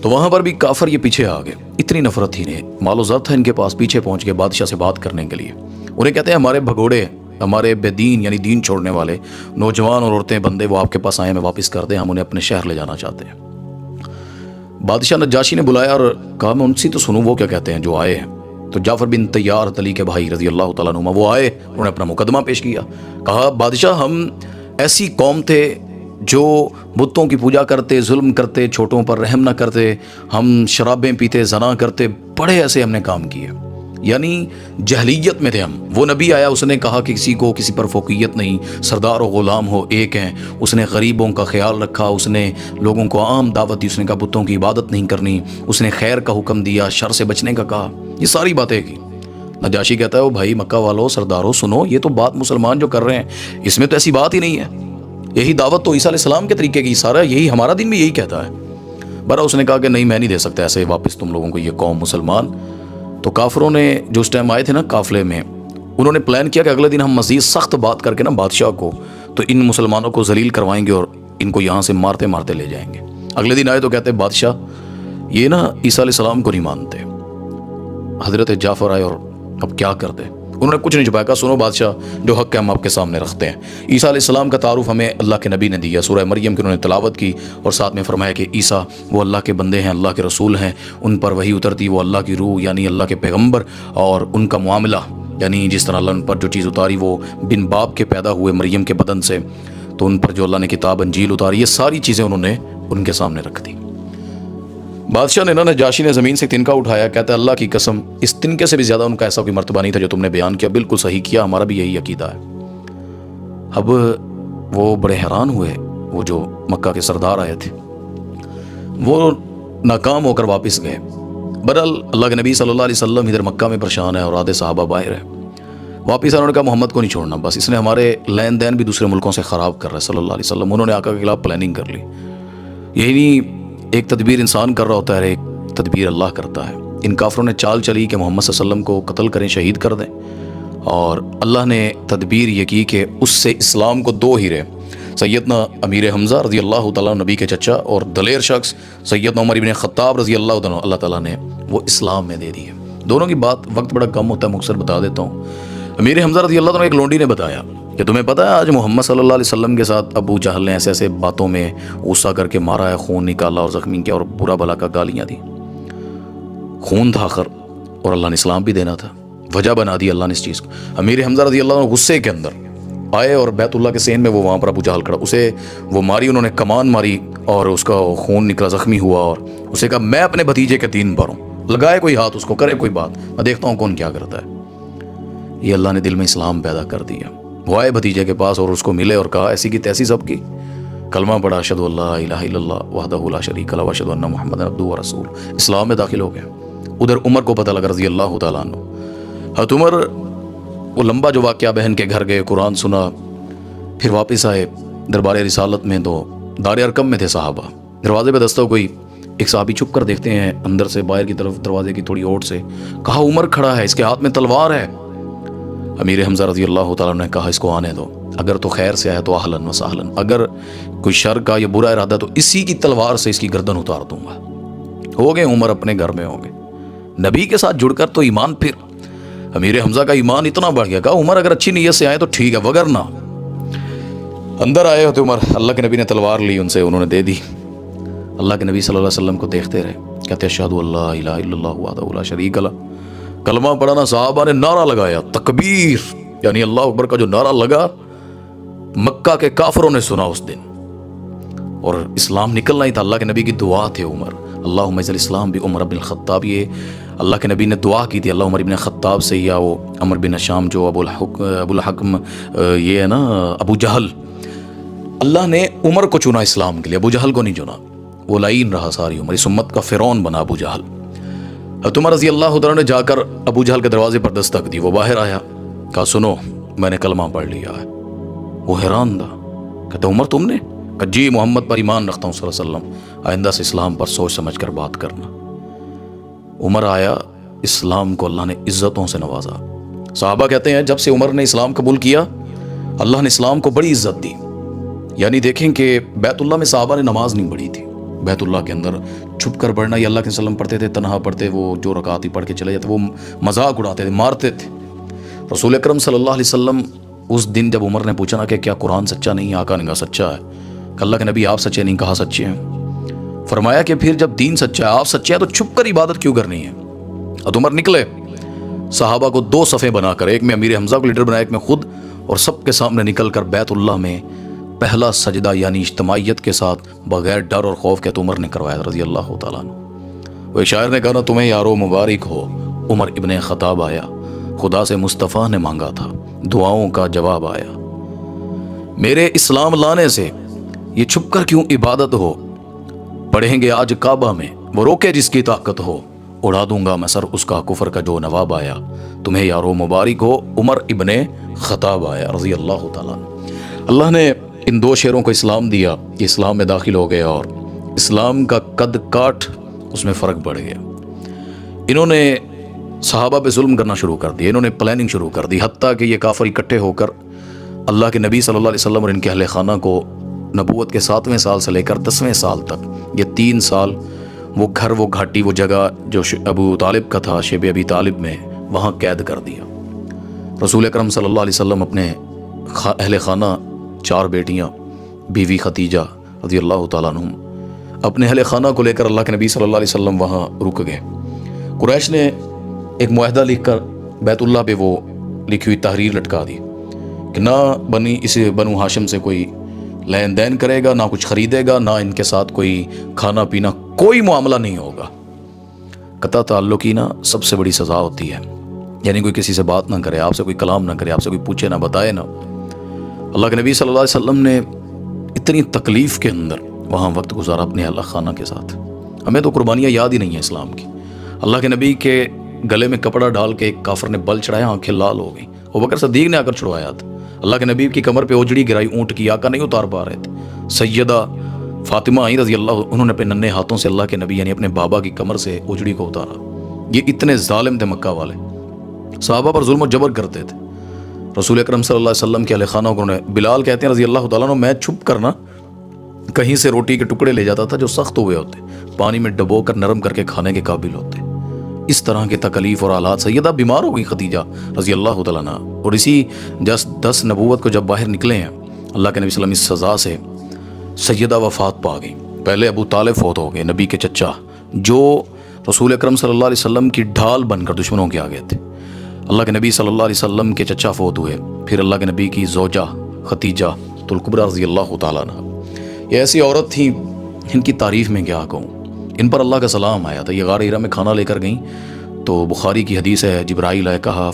تو وہاں پر بھی کافر یہ پیچھے آ گئے، اتنی نفرت تھی انہیں، مال و زر تھا ان کے پاس، پیچھے پہنچ گئے بادشاہ سے بات کرنے کے لیے۔ انہیں کہتے ہیں ہمارے بھگوڑے، ہمارے بے دین یعنی دین چھوڑنے والے نوجوان اور عورتیں بندے وہ آپ کے پاس آئے، ہمیں واپس کر دیں، ہم انہیں اپنے شہر لے جانا چاہتے ہیں۔ بادشاہ نجاشی نے بلایا اور کہا میں ان سے تو سنوں وہ کیا کہتے ہیں جو آئے ہیں۔ تو جعفر بن طیار علی کے بھائی رضی اللہ تعالیٰ عنہ وہ آئے، انہوں نے اپنا مقدمہ پیش کیا، کہا بادشاہ ہم ایسی قوم تھے جو بتوں کی پوجا کرتے، ظلم کرتے، چھوٹوں پر رحم نہ کرتے، ہم شرابیں پیتے، زنا کرتے، بڑے ایسے ہم نے کام کیے، یعنی جہلیت میں تھے ہم۔ وہ نبی آیا، اس نے کہا کہ کسی کو کسی پر فوقیت نہیں، سردار و غلام ہو ایک ہیں، اس نے غریبوں کا خیال رکھا، اس نے لوگوں کو عام دعوت دی، اس نے کہا بتوں کی عبادت نہیں کرنی، اس نے خیر کا حکم دیا، شر سے بچنے کا کہا، یہ ساری باتیں کی۔ نجاشی کہتا ہے او بھائی مکہ والوں، سرداروں سنو، یہ تو بات مسلمان جو کر رہے ہیں اس میں تو ایسی بات ہی نہیں ہے، یہی دعوت تو عیسیٰ علیہ السلام کے طریقے کی سارا، یہی ہمارا دین بھی یہی کہتا ہے۔ برا اس نے کہا کہ نہیں میں نہیں دے سکتا ایسے واپس تم لوگوں کو یہ قوم مسلمان۔ تو کافروں نے جو اس ٹائم آئے تھے نا قافلے میں، انہوں نے پلان کیا کہ اگلے دن ہم مزید سخت بات کر کے نا بادشاہ کو تو ان مسلمانوں کو ذلیل کروائیں گے اور ان کو یہاں سے مارتے مارتے لے جائیں گے۔ اگلے دن آئے تو کہتے بادشاہ یہ نا عیسیٰ علیہ السلام کو نہیں مانتے۔ حضرت جعفر آئے اور اب کیا کرتے؟ انہوں نے کچھ نہیں چھپایا، کہا سنو بادشاہ جو حق ہے ہم آپ کے سامنے رکھتے ہیں۔ عیسیٰ علیہ السلام کا تعارف ہمیں اللہ کے نبی نے دیا، سورہ مریم کی انہوں نے تلاوت کی اور ساتھ میں فرمایا کہ عیسیٰ وہ اللہ کے بندے ہیں، اللہ کے رسول ہیں، ان پر وحی اترتی، وہ اللہ کی روح یعنی اللہ کے پیغمبر، اور ان کا معاملہ یعنی جس طرح اللہ ان پر جو چیز اتاری وہ بن باپ کے پیدا ہوئے مریم کے بدن سے، تو ان پر جو اللہ نے کتاب انجیل اتاری، یہ ساری چیزیں انہوں نے ان کے سامنے رکھ دی۔ بادشاہ نے نجاشی نے زمین سے تنکا اٹھایا، کہتا ہے اللہ کی قسم اس تنکے سے بھی زیادہ ان کا ایسا کوئی مرتبہ نہیں تھا جو تم نے بیان کیا، بالکل صحیح کیا، ہمارا بھی یہی عقیدہ ہے۔ اب وہ بڑے حیران ہوئے، وہ جو مکہ کے سردار آئے تھے وہ ناکام ہو کر واپس گئے۔ برحال اللہ کے نبی صلی اللہ علیہ وسلم ادھر مکہ میں پریشان ہے اور آدھے صحابہ باہر ہیں۔ واپس انہوں نے کہا محمد کو نہیں چھوڑنا، بس اس نے ہمارے لین دین بھی دوسرے ملکوں سے خراب کر رہا ہے صلی اللہ علیہ وسلم۔ انہوں نے آقا کے خلاف پلاننگ کر لی۔ یہی نہیں ایک تدبیر انسان کر رہا ہوتا ہے، ایک تدبیر اللہ کرتا ہے۔ ان کافروں نے چال چلی کہ محمد صلی اللہ علیہ وسلم کو قتل کریں، شہید کر دیں، اور اللہ نے تدبیر یہ کی کہ اس سے اسلام کو 2 ہیرے، سیدنا امیر حمزہ رضی اللہ تعالیٰ نبی کے چچا، اور دلیر شخص سیدنا عمر ابن خطاب رضی اللہ عنہ، اللہ تعالیٰ نے وہ اسلام میں دے دی ہے۔ دونوں کی بات وقت بڑا کم ہوتا ہے، مختصر بتا دیتا ہوں۔ امیر حمزہ رضی اللہ عنہ ایک لونڈی نے بتایا کہ تمہیں پتہ ہے آج محمد صلی اللہ علیہ وسلم کے ساتھ ابو جہل نے ایسے ایسے باتوں میں غصہ کر کے مارا ہے، خون نکالا اور زخمی کیا اور برا بھلا کا گالیاں دی، خون تھا آخر، اور اللہ نے اسلام بھی دینا تھا، وجہ بنا دی اللہ نے اس چیز کو۔ امیر حمزہ رضی اللہ عنہ غصے کے اندر آئے اور بیت اللہ کے سین میں وہ وہاں پر ابو جہل کھڑا، اسے وہ ماری، انہوں نے کمان ماری اور اس کا خون نکلا، زخمی ہوا، اور اسے کہا میں اپنے بھتیجے کے دین پر ہوں، لگائے کوئی ہاتھ اس کو، کرے کوئی بات، میں دیکھتا ہوں کون کیا کرتا ہے۔ یہ اللہ نے دل میں اسلام پیدا کر دیا۔ وہ آئے بھتیجے کے پاس اور اس کو ملے اور کہا ایسی کی تیسی سب کی، کلمہ پڑھا، اشہد ان لا الہ الا اللہ وحدہ لا شریک لہ واشہد ان محمد عبدہ ورسولہ، اسلام میں داخل ہو گیا۔ ادھر عمر کو پتہ لگا رضی اللہ تعالیٰ عنہ۔ حضرت عمر وہ لمبا جو واقعہ، بہن کے گھر گئے، قرآن سنا، پھر واپس آئے دربار رسالت میں، تو دار ارقم میں تھے صحابہ، دروازے پہ دستہ کوئی ایک صحابی چھپ کر دیکھتے ہیں اندر سے باہر کی طرف دروازے کی تھوڑی اوٹ سے، کہا عمر کھڑا ہے، اس کے ہاتھ میں تلوار ہے۔ امیر حمزہ رضی اللہ تعالیٰ نے کہا اس کو آنے دو، اگر تو خیر سے آیا تو اہلاً و سہلاً، اگر کوئی شر کا یا برا ارادہ تو اسی کی تلوار سے اس کی گردن اتار دوں گا۔ ہو گئے عمر اپنے گھر میں، ہو گئے نبی کے ساتھ جڑ کر، تو ایمان پھر امیر حمزہ کا ایمان اتنا بڑھ گیا، کہا عمر اگر اچھی نیت سے آئے تو ٹھیک ہے، وگرنہ۔ اندر آئے ہوتے عمر، اللہ کے نبی نے تلوار لی ان سے، انہوں نے دے دی۔ اللہ کے نبی صلی اللہ علیہ وسلم کو دیکھتے رہے، کہتے اشہد ان لا الہ الا اللہ وحدہ لا شریک لہ، کلمہ پڑھنا، صحابہ نے نعرہ لگایا، تکبیر، یعنی اللہ اکبر کا جو نعرہ لگا، مکہ کے کافروں نے سنا اس دن، اور اسلام نکلنا ہی تھا۔ اللہ کے نبی کی دعا تھے عمر، اللہم اعز الاسلام بعمر بن الخطاب، یہ اللہ کے نبی نے دعا کی تھی، اللہ عمر بن خطاب سے، یا وہ عمر بن شام جو ابو الحکم یہ ہے نا ابو جہل، اللہ نے عمر کو چنا اسلام کے لیے، ابو جہل کو نہیں چنا، وہ لعین رہا ساری عمر، اس امت کا فرعون بنا ابو جہل۔ حضرت عمر رضی اللہ تعالیٰ نے جا کر ابو جہل کے دروازے پر دستک دی، وہ باہر آیا، کہا سنو میں نے کلمہ پڑھ لیا ہے۔ وہ حیران تھا، کہتے عمر تم نے؟ کہا جی محمد پر ایمان رکھتا ہوں صلی اللہ علیہ وسلم، آئندہ سے اسلام پر سوچ سمجھ کر بات کرنا۔ عمر آیا، اسلام کو اللہ نے عزتوں سے نوازا۔ صحابہ کہتے ہیں جب سے عمر نے اسلام قبول کیا، اللہ نے اسلام کو بڑی عزت دی۔ یعنی دیکھیں کہ بیت اللہ میں صحابہ نے نماز نہیں پڑھی تھی، بیت اللہ کے اندر چھپ کر پڑھنا، یہ اللہ کے وسلم پڑھتے تھے، تنہا پڑھتے، وہ جو رکعت ہی پڑھ کے چلے جاتے، وہ مذاق اڑاتے تھے، مارتے تھے۔ رسول اکرم صلی اللہ علیہ وسلم اس دن جب عمر نے پوچھا نا کہ کیا قرآن سچا نہیں ہے، آقا نے کہا سچا ہے، کہ اللہ کے نبی آپ سچے نہیں، کہا سچے ہیں۔ فرمایا کہ پھر جب دین سچا ہے، آپ سچے ہیں، تو چھپ کر عبادت کیوں کرنی ہے؟ اور عمر نکلے، صحابہ کو دو صفیں بنا کر، ایک میں امیر حمزہ کو لیڈر بنایا، ایک میں خود، اور سب کے سامنے نکل کر بیت اللہ میں پہلا سجدہ یعنی اجتماعیت کے ساتھ بغیر ڈر اور خوف کے تو عمر نے کروایا رضی اللہ تعالیٰ عنہ۔ وہ شاعر نے کہا نا تمہیں یارو مبارک ہو، عمر ابن خطاب آیا، خدا سے مصطفیٰ نے مانگا تھا، دعاؤں کا جواب آیا۔ میرے اسلام لانے سے یہ چھپ کر کیوں عبادت ہو، پڑھیں گے آج کعبہ میں، وہ روکے جس کی طاقت ہو، اڑا دوں گا میں سر اس کا کفر کا جو نواب آیا، تمہیں یارو مبارک ہو، عمر ابن خطاب آیا رضی اللہ تعالیٰ عنہ۔ اللہ نے ان دو شعروں کو اسلام دیا، یہ اسلام میں داخل ہو گئے، اور اسلام کا قد کاٹ اس میں فرق بڑھ گیا۔ انہوں نے صحابہ پہ ظلم کرنا شروع کر دیا، انہوں نے پلاننگ شروع کر دی، حتیٰ کہ یہ کافر اکٹھے ہو کر اللہ کے نبی صلی اللہ علیہ وسلم اور ان کے اہل خانہ کو نبوت کے 7ویں سال سے لے کر 10ویں سال تک، یہ 3 سال وہ گھر، وہ گھاٹی، وہ جگہ جو ابو طالب کا تھا، شیب ابی طالب میں، وہاں قید کر دیا۔ رسول اکرم صلی اللہ علیہ وسلم اپنے اہل خانہ، 4 بیٹیاں، بیوی ختیجہ رضی اللہ تعالیٰ عنہم، اپنے اہل خانہ کو لے کر اللہ کے نبی صلی اللہ علیہ وسلم وہاں رک گئے۔ قریش نے ایک معاہدہ لکھ کر بیت اللہ پہ وہ لکھی ہوئی تحریر لٹکا دی کہ نہ بنو ہاشم سے کوئی لین دین کرے گا، نہ کچھ خریدے گا، نہ ان کے ساتھ کوئی کھانا پینا، کوئی معاملہ نہیں ہوگا۔ قطع تعلق ہی نا سب سے بڑی سزا ہوتی ہے، یعنی کوئی کسی سے بات نہ کرے، آپ سے کوئی کلام نہ کرے، آپ سے کوئی پوچھے نہ بتائے نہ۔ اللہ کے نبی صلی اللہ علیہ وسلم نے اتنی تکلیف کے اندر وہاں وقت گزارا اپنے اللہ خانہ کے ساتھ۔ ہمیں تو قربانیاں یاد ہی نہیں ہیں اسلام کی۔ اللہ کے نبی کے گلے میں کپڑا ڈال کے ایک کافر نے بل چڑھایا، آنکھیں لال ہو گئیں، ابوبکر صدیق نے آ کر چھڑوایا تھا۔ اللہ کے نبی کی کمر پہ اوجڑی گرائی اونٹ کی، آقا نہیں اتار پا رہے تھے۔ سیدہ فاطمہ آئی رضی اللہ، انہوں نے اپنے ننھے ہاتھوں سے اللہ کے نبی یعنی اپنے بابا کی کمر سے اوجڑی کو اتارا۔ یہ اتنے ظالم تھے مکہ والے، صحابہ پر ظلم و جبر کرتے تھے۔ رسول اکرم صلی اللہ علیہ وسلم کے اہل خانہ کو، بلال کہتے ہیں رضی اللہ تعالیٰ عنہ، میں چھپ کرنا کہیں سے روٹی کے ٹکڑے لے جاتا تھا جو سخت ہوئے ہوتے، پانی میں ڈبو کر نرم کر کے کھانے کے قابل ہوتے۔ اس طرح کے تکلیف اور حالات، سیدہ بیمار ہو گئی ختیجہ رضی اللہ تعالیٰ عنہ، اور اسی 10 نبوت کو جب باہر نکلے ہیں اللہ کے نبی صلی اللہ علیہ وسلم، اس سزا سے سیدہ وفات پا گئی۔ پہلے ابو طالب فوت ہو گئے، نبی کے چچا، جو رسول اکرم صلی اللہ علیہ وسلم کی ڈھال بن کر دشمنوں کے آگے تھے۔ اللہ کے نبی صلی اللہ علیہ وسلم کے چچا فوت ہوئے، پھر اللہ کے نبی کی زوجہ خدیجہ الکبریٰ رضی اللہ تعالیٰ عنہ، یہ ایسی عورت تھیں ان کی تعریف میں کیا کہوں، ان پر اللہ کا سلام آیا تھا۔ یہ غار ہیرا میں کھانا لے کر گئیں تو بخاری کی حدیث ہے، جبرائیل آئے کہا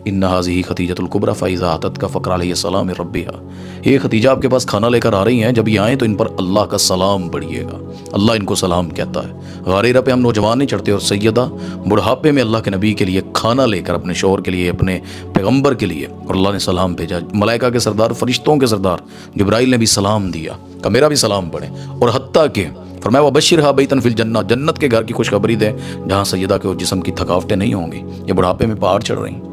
ان هذه خدیجۃ الکبریٰ فاذا اتت کا فقر علیہ السلام من ربها، یہ خدیجہ آپ کے پاس کھانا لے کر آ رہی ہیں، جب یہ آئیں تو ان پر اللہ کا سلام پڑھیے گا۔ اللہ ان کو سلام کہتا ہے۔ غار ہیرا پہ ہم نوجوان نہیں چڑھتے، اور سیدہ بڑھاپے میں اللہ کے نبی کے لیے کھانا لے کر اپنے شوہر کے لیے، اپنے پیغمبر کے لیے، اور اللہ نے سلام بھیجا۔ ملائکہ کے سردار، فرشتوں کے سردار جبرائیل نے بھی سلام دیا کہ میرا بھی سلام پڑھیں، اور حتیٰ کہ فرمایا وبشرھا بیتا فی الجنہ، جنت کے گھر کی خوشخبری دے جہاں سیدہ کے جسم کی تھکاوٹیں نہیں ہوں گی، یہ بڑھاپے میں پہاڑ چڑھ رہی ہیں۔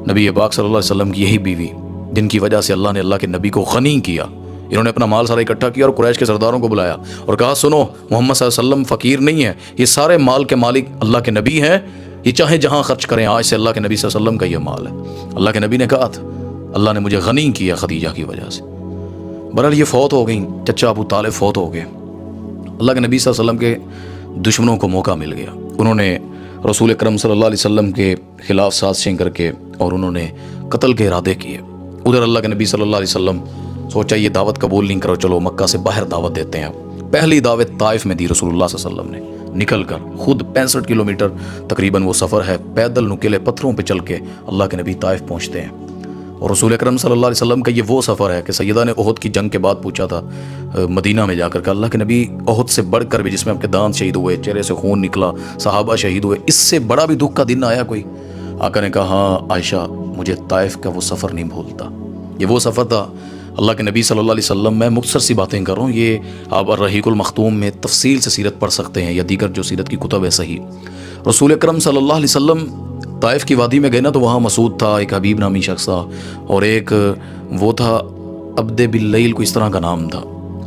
نبی پاک صلی اللہ علیہ وسلم کی یہی بیوی جن کی وجہ سے اللہ نے اللہ کے نبی کو غنی کیا، انہوں نے اپنا مال سارا اکٹھا کیا اور قریش کے سرداروں کو بلایا اور کہا سنو، محمد صلی اللہ علیہ وسلم فقیر نہیں ہے، یہ سارے مال کے مالک اللہ کے نبی ہیں، یہ چاہے جہاں خرچ کریں، آج سے اللہ کے نبی صلی اللہ علیہ وسلم کا یہ مال ہے۔ اللہ کے نبی نے کہا تھا اللہ نے مجھے غنی کیا خدیجہ کی وجہ سے۔ بہرحال یہ فوت ہو گئیں، چچا ابو طالب فوت ہو گئے۔ اللہ کے نبی صلی اللہ علیہ وسلم کے دشمنوں کو موقع مل گیا، انہوں نے رسول اکرم صلی اللہ علیہ وسلم کے خلاف سازشیں کر کے اور انہوں نے قتل کے ارادے کیے۔ ادھر اللہ کے نبی صلی اللہ علیہ وسلم سوچا یہ دعوت قبول نہیں کرو، چلو مکہ سے باہر دعوت دیتے ہیں۔ پہلی دعوت طائف میں دی رسول اللہ صلی اللہ علیہ وسلم نے، نکل کر خود 65 کلومیٹر تقریباً وہ سفر ہے، پیدل نکیلے پتھروں پہ چل کے اللہ کے نبی طائف پہنچتے ہیں۔ اور رسول اکرم صلی اللہ علیہ وسلم کا یہ وہ سفر ہے کہ سیدہ نے احد کی جنگ کے بعد پوچھا تھا مدینہ میں جا کر کہ اللہ کے نبی احد سے بڑھ کر بھی، جس میں آپ کے دانت شہید ہوئے، چہرے سے خون نکلا، صحابہ شہید ہوئے، اس سے بڑا بھی دکھ کا دن آیا کوئی؟ آقا نے کہا ہاں عائشہ، مجھے طائف کا وہ سفر نہیں بھولتا۔ یہ وہ سفر تھا اللہ کے نبی صلی اللہ علیہ وسلم، میں مختصر سی باتیں کر رہا ہوں، یہ آپ الرحیق المختوم میں تفصیل سے سیرت پڑھ سکتے ہیں یا دیگر جو سیرت کی کتب ہے صحیح۔ رسول اکرم صلی اللہ علیہ وسلم طائف کی وادی میں گئے نا، تو وہاں مسعود تھا، ایک حبیب نامی شخص تھا، اور ایک وہ تھا عبد باللیل، کو اس طرح کا نام تھا۔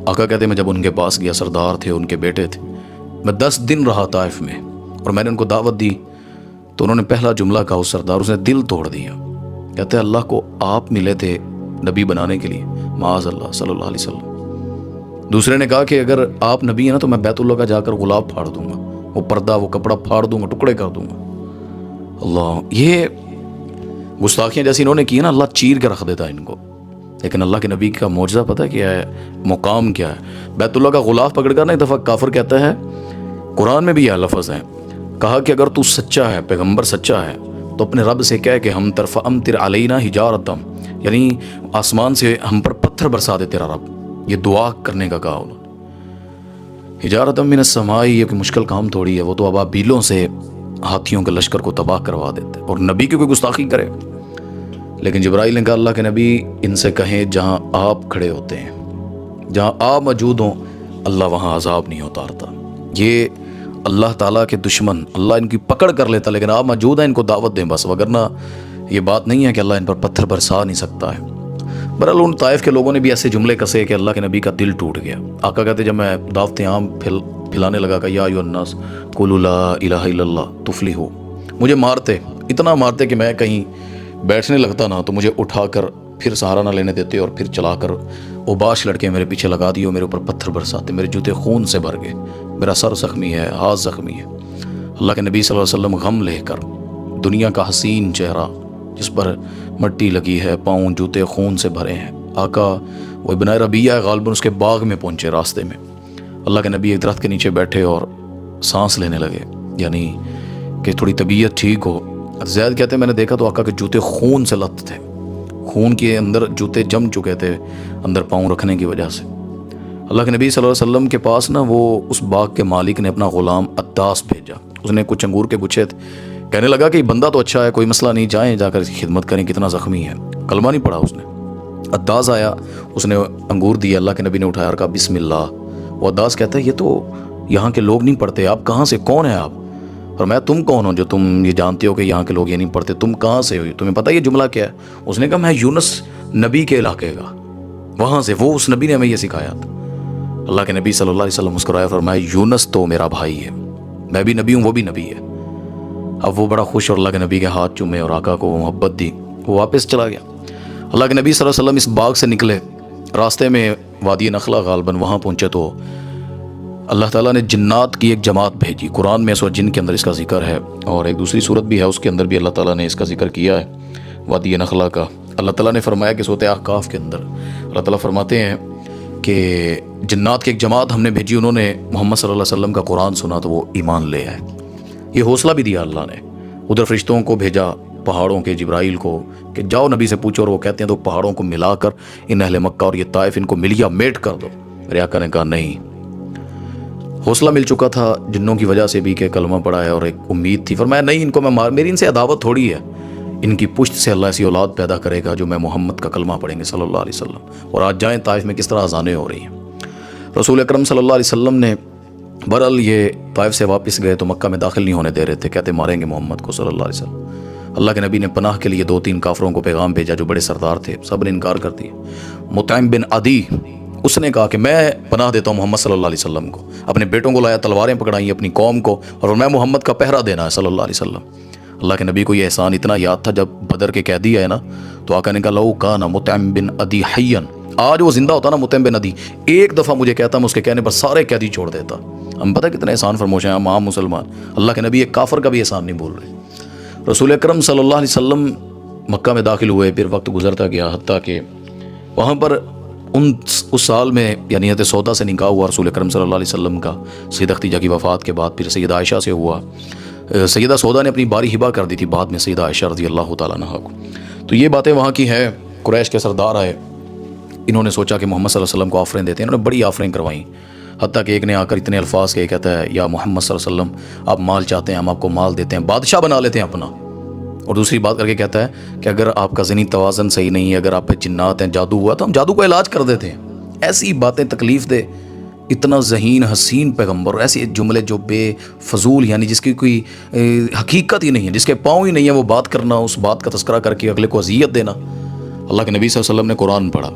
آقا کہتے ہیں میں جب ان کے پاس گیا، سردار تھے، ان کے بیٹے تھے، میں 10 دن رہا طائف میں، اور میں نے ان کو دعوت دی تو انہوں نے پہلا جملہ کہا، اس سردار، اس نے دل توڑ دیا، کہتے ہیں اللہ کو آپ ملے تھے نبی بنانے کے لیے، معاذ اللہ صلی اللہ علیہ وسلم۔ دوسرے نے کہا کہ اگر آپ نبی ہیں نا تو میں بیت اللہ کا جا کر غلاف پھاڑ دوں گا، وہ پردہ، وہ کپڑا پھاڑ دوں گا، ٹکڑے کر دوں گا۔ اللہ، یہ گستاخیاں جیسی انہوں نے کی نا، اللہ چیر کے رکھ دیتا ہے ان کو۔ لیکن اللہ کے نبی کا معجزہ پتہ کیا ہے، مقام کیا ہے؟ بیت اللہ کا غلاف پکڑ کر نا ایک دفعہ کافر کہتا ہے، قرآن میں بھی یہ لفظ ہے، کہا کہ اگر تو سچا ہے، پیغمبر سچا ہے، تو اپنے رب سے کہہ کہ ہم طرف امطر علینا حجارتم، یعنی آسمان سے ہم پر پتھر برسا دے تیرا رب۔ یہ دعا کرنے کا کہا انہوں نے۔ حجارتم من السماء، یہ کوئی مشکل کام تھوڑی ہے، وہ تو ابابیلوں سے ہاتھیوں کے لشکر کو تباہ کروا دیتے، اور نبی کی کوئی گستاخی کرے۔ لیکن جبرائیل نے کہا اللہ کے نبی ان سے کہیں جہاں آپ کھڑے ہوتے ہیں، جہاں آپ موجود ہوں، اللہ وہاں عذاب نہیں اتارتا۔ یہ اللہ تعالیٰ کے دشمن، اللہ ان کی پکڑ کر لیتا، لیکن آپ موجود ہیں، ان کو دعوت دیں بس، وگرنہ یہ بات نہیں ہے کہ اللہ ان پر پتھر برسا نہیں سکتا ہے۔ بہرحال ان طائف کے لوگوں نے بھی ایسے جملے کسے کہ اللہ کے نبی کا دل ٹوٹ گیا۔ آقا کہتے جب میں دعوت عام پھیلانے لگا کہ یا ایھا الناس قولوا لا الہ الا اللہ تفلحوا، مجھے مارتے، اتنا مارتے کہ میں کہیں بیٹھنے لگتا نا تو مجھے اٹھا کر پھر سہارا نہ لینے دیتے، اور پھر چلا کر اوباش لڑکے میرے پیچھے لگا دیے، میرے اوپر پتھر برساتے، میرے جوتے خون سے بھر گئے، میرا سر زخمی ہے، ہاتھ زخمی ہے۔ اللہ کے نبی صلی اللہ علیہ وسلم غم لے کر، دنیا کا حسین چہرہ جس پر مٹی لگی ہے، پاؤں جوتے خون سے بھرے ہیں، آقا وہ ابن ربیہ غالباً اس کے باغ میں پہنچے، راستے میں اللہ کے نبی ایک درخت کے نیچے بیٹھے اور سانس لینے لگے، یعنی کہ تھوڑی طبیعت ٹھیک ہو۔ زید کہتے ہیں میں نے دیکھا تو آقا کے جوتے خون سے لت تھے، خون کے اندر جوتے جم چکے تھے اندر پاؤں رکھنے کی وجہ سے۔ اللہ کے نبی صلی اللہ علیہ وسلم کے پاس نا وہ اس باغ کے مالک نے اپنا غلام عداس بھیجا، اس نے کچھ انگور کے گچھے تھے، کہنے لگا کہ یہ بندہ تو اچھا ہے، کوئی مسئلہ نہیں، جائیں جا کر خدمت کریں، کتنا زخمی ہے، کلمہ نہیں پڑھا اس نے۔ عداس آیا، اس نے انگور دیے، اللہ کے نبی نے اٹھایا اور کہا بسم اللہ۔ وہ عداس کہتا ہے یہ تو یہاں کے لوگ نہیں پڑھتے، آپ کہاں سے، کون ہیں آپ؟ اور میں تم کون ہوں جو تم یہ جانتے ہو کہ یہاں کے لوگ یہ نہیں پڑھتے، تم کہاں سے ہو، تمہیں پتہ یہ جملہ کیا ہے؟ اس نے کہا میں یونس نبی کے علاقے کا، وہاں سے، وہ اس نبی نے ہمیں یہ سکھایا تھا۔ اللہ کے نبی صلی اللہ علیہ وسلم مسکرایا، فرمایا یونس تو میرا بھائی ہے، میں بھی نبی ہوں، وہ بھی نبی ہے۔ اب وہ بڑا خوش اور اللہ کے نبی کے ہاتھ چومے اور آقا کو محبت دی، وہ واپس چلا گیا۔ اللہ کے نبی صلی اللہ علیہ وسلم اس باغ سے نکلے، راستے میں وادی نخلا غالباً وہاں پہنچے تو اللہ تعالیٰ نے جنات کی ایک جماعت بھیجی. قرآن میں سورۃ جن کے اندر اس کا ذکر ہے، اور ایک دوسری صورت بھی ہے اس کے اندر بھی اللہ تعالیٰ نے اس کا ذکر کیا ہے، وادی نخلا کا. اللہ تعالیٰ نے فرمایا کہ سورۃ احقاف کے اندر اللہ تعالیٰ فرماتے ہیں کہ جنات کی ایک جماعت ہم نے بھیجی، انہوں نے محمد صلی اللہ علیہ وسلم کا قرآن سنا تو وہ ایمان لے آئے. یہ حوصلہ بھی دیا اللہ نے. ادھر فرشتوں کو بھیجا، پہاڑوں کے جبرائیل کو، کہ جاؤ نبی سے پوچھو، اور وہ کہتے ہیں تو پہاڑوں کو ملا کر ان اہل مکہ اور یہ طائف ان کو ملیا میٹ کر دو. میرے آقا نے کہا نہیں. حوصلہ مل چکا تھا جنوں کی وجہ سے بھی کہ کلمہ پڑھا ہے، اور ایک امید تھی. فرمایا نہیں، ان کو میں میری ان سے عداوت تھوڑی ہے، ان کی پشت سے اللہ ایسی اولاد پیدا کرے گا جو میں محمد کا کلمہ پڑھیں گے صلی اللہ علیہ وسلم. اور آج جائیں طائف میں کس طرح اذانیں ہو رہی ہیں. رسول اکرم صلی اللہ علیہ وسلم نے برحال یہ طائف سے واپس گئے تو مکہ میں داخل نہیں ہونے دے رہے تھے، کہتے ماریں گے محمد کو صلی اللہ علیہ وسلم. اللہ کے نبی نے پناہ کے لیے 2-3 کافروں کو پیغام بھیجا جو بڑے سردار تھے، سب نے انکار کر دیا. مطعم بن عدی اس نے کہا کہ میں پناہ دیتا ہوں محمد صلی اللہ علیہ وسلم کو. اپنے بیٹوں کو لایا، تلواریں پکڑائیں اپنی قوم کو، اور میں محمد کا پہرا دینا ہے صلی اللہ علیہ وسلم. اللہ کے نبی کو یہ احسان اتنا یاد تھا، جب بدر کے قیدی آئے نا تو آقا نے کہا لو کان مطعم بن عدی حیا، آج وہ زندہ ہوتا نا مطعم بن عدی، ایک دفعہ مجھے کہتا، میں اس کے کہنے پر سارے قیدی چھوڑ دیتا. ہم پتہ کتنے احسان فرموش ہیں ہم عام مسلمان. اللہ کے نبی ایک کافر کا بھی احسان نہیں بول رہے. رسول اکرم صلی اللہ علیہ وسلم مکہ میں داخل ہوئے، پھر وقت گزرتا گیا حتیٰ کہ وہاں پر اس سال میں یعنی حضرت سودا سے نکاح ہوا رسول اکرم صلی اللہ علیہ وسلم کا. سیدہ خدیجہ کی وفات کے بعد پھر سیدہ عائشہ سے ہوا. سیدہ سودا نے اپنی باری ہبہ کر دی تھی بعد میں سیدہ عائشہ رضی اللہ تعالیٰ عنہا کو. تو یہ باتیں وہاں کی ہیں. قریش کے سردار آئے، انہوں نے سوچا کہ محمد صلی اللہ علیہ وسلم کو آفریں دیتے ہیں. انہوں نے بڑی آفریں کروائیں، حتیٰ کہ ایک نے آ کر اتنے الفاظ کے کہتا ہے یا محمد صلی اللہ علیہ وسلم آپ مال چاہتے ہیں ہم آپ کو مال دیتے ہیں، بادشاہ بنا لیتے ہیں اپنا. اور دوسری بات کر کے کہتا ہے کہ اگر آپ کا ذہنی توازن صحیح نہیں ہے، اگر آپ پہ جنات ہیں، جادو ہوا تو ہم جادو کا علاج کر دیتے ہیں. ایسی باتیں تکلیف دے، اتنا ذہین حسین پیغمبر، اور ایسے جملے جو بے فضول یعنی جس کی کوئی حقیقت ہی نہیں ہے، جس کے پاؤں ہی نہیں ہے، وہ بات کرنا، اس بات کا تذکرہ کر کے اگلے کو اذیت دینا. اللہ کے نبی صلی اللہ علیہ وسلم نے قرآن پڑھا،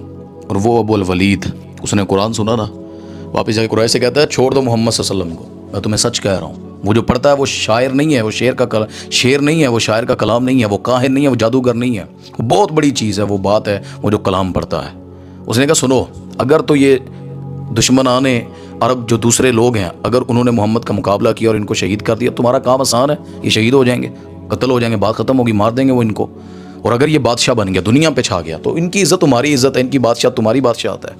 اور وہ ابو الولید اس نے قرآن سنا نا، واپس جا کے قریش سے کہتا ہے چھوڑ دو محمد صلی اللہ علیہ وسلم کو، میں تمہیں سچ کہہ رہا ہوں. وہ جو پڑھتا ہے وہ شاعر نہیں ہے، وہ شعر نہیں ہے، وہ شاعر کا کلام نہیں ہے، وہ کاہن نہیں ہے، وہ جادوگر نہیں ہے. وہ بہت بڑی چیز ہے، وہ بات ہے وہ جو کلام پڑھتا ہے. اس نے کہا سنو، اگر تو یہ دشمنان عرب جو دوسرے لوگ ہیں اگر انہوں نے محمد کا مقابلہ کیا اور ان کو شہید کر دیا، تمہارا کام آسان ہے، یہ شہید ہو جائیں گے، قتل ہو جائیں گے، بات ختم ہوگی، مار دیں گے وہ ان کو. اور اگر یہ بادشاہ بن گیا، دنیا پہ چھا گیا، تو ان کی عزت تمہاری عزت ہے، ان کی بادشاہ تمہاری بادشاہت ہے.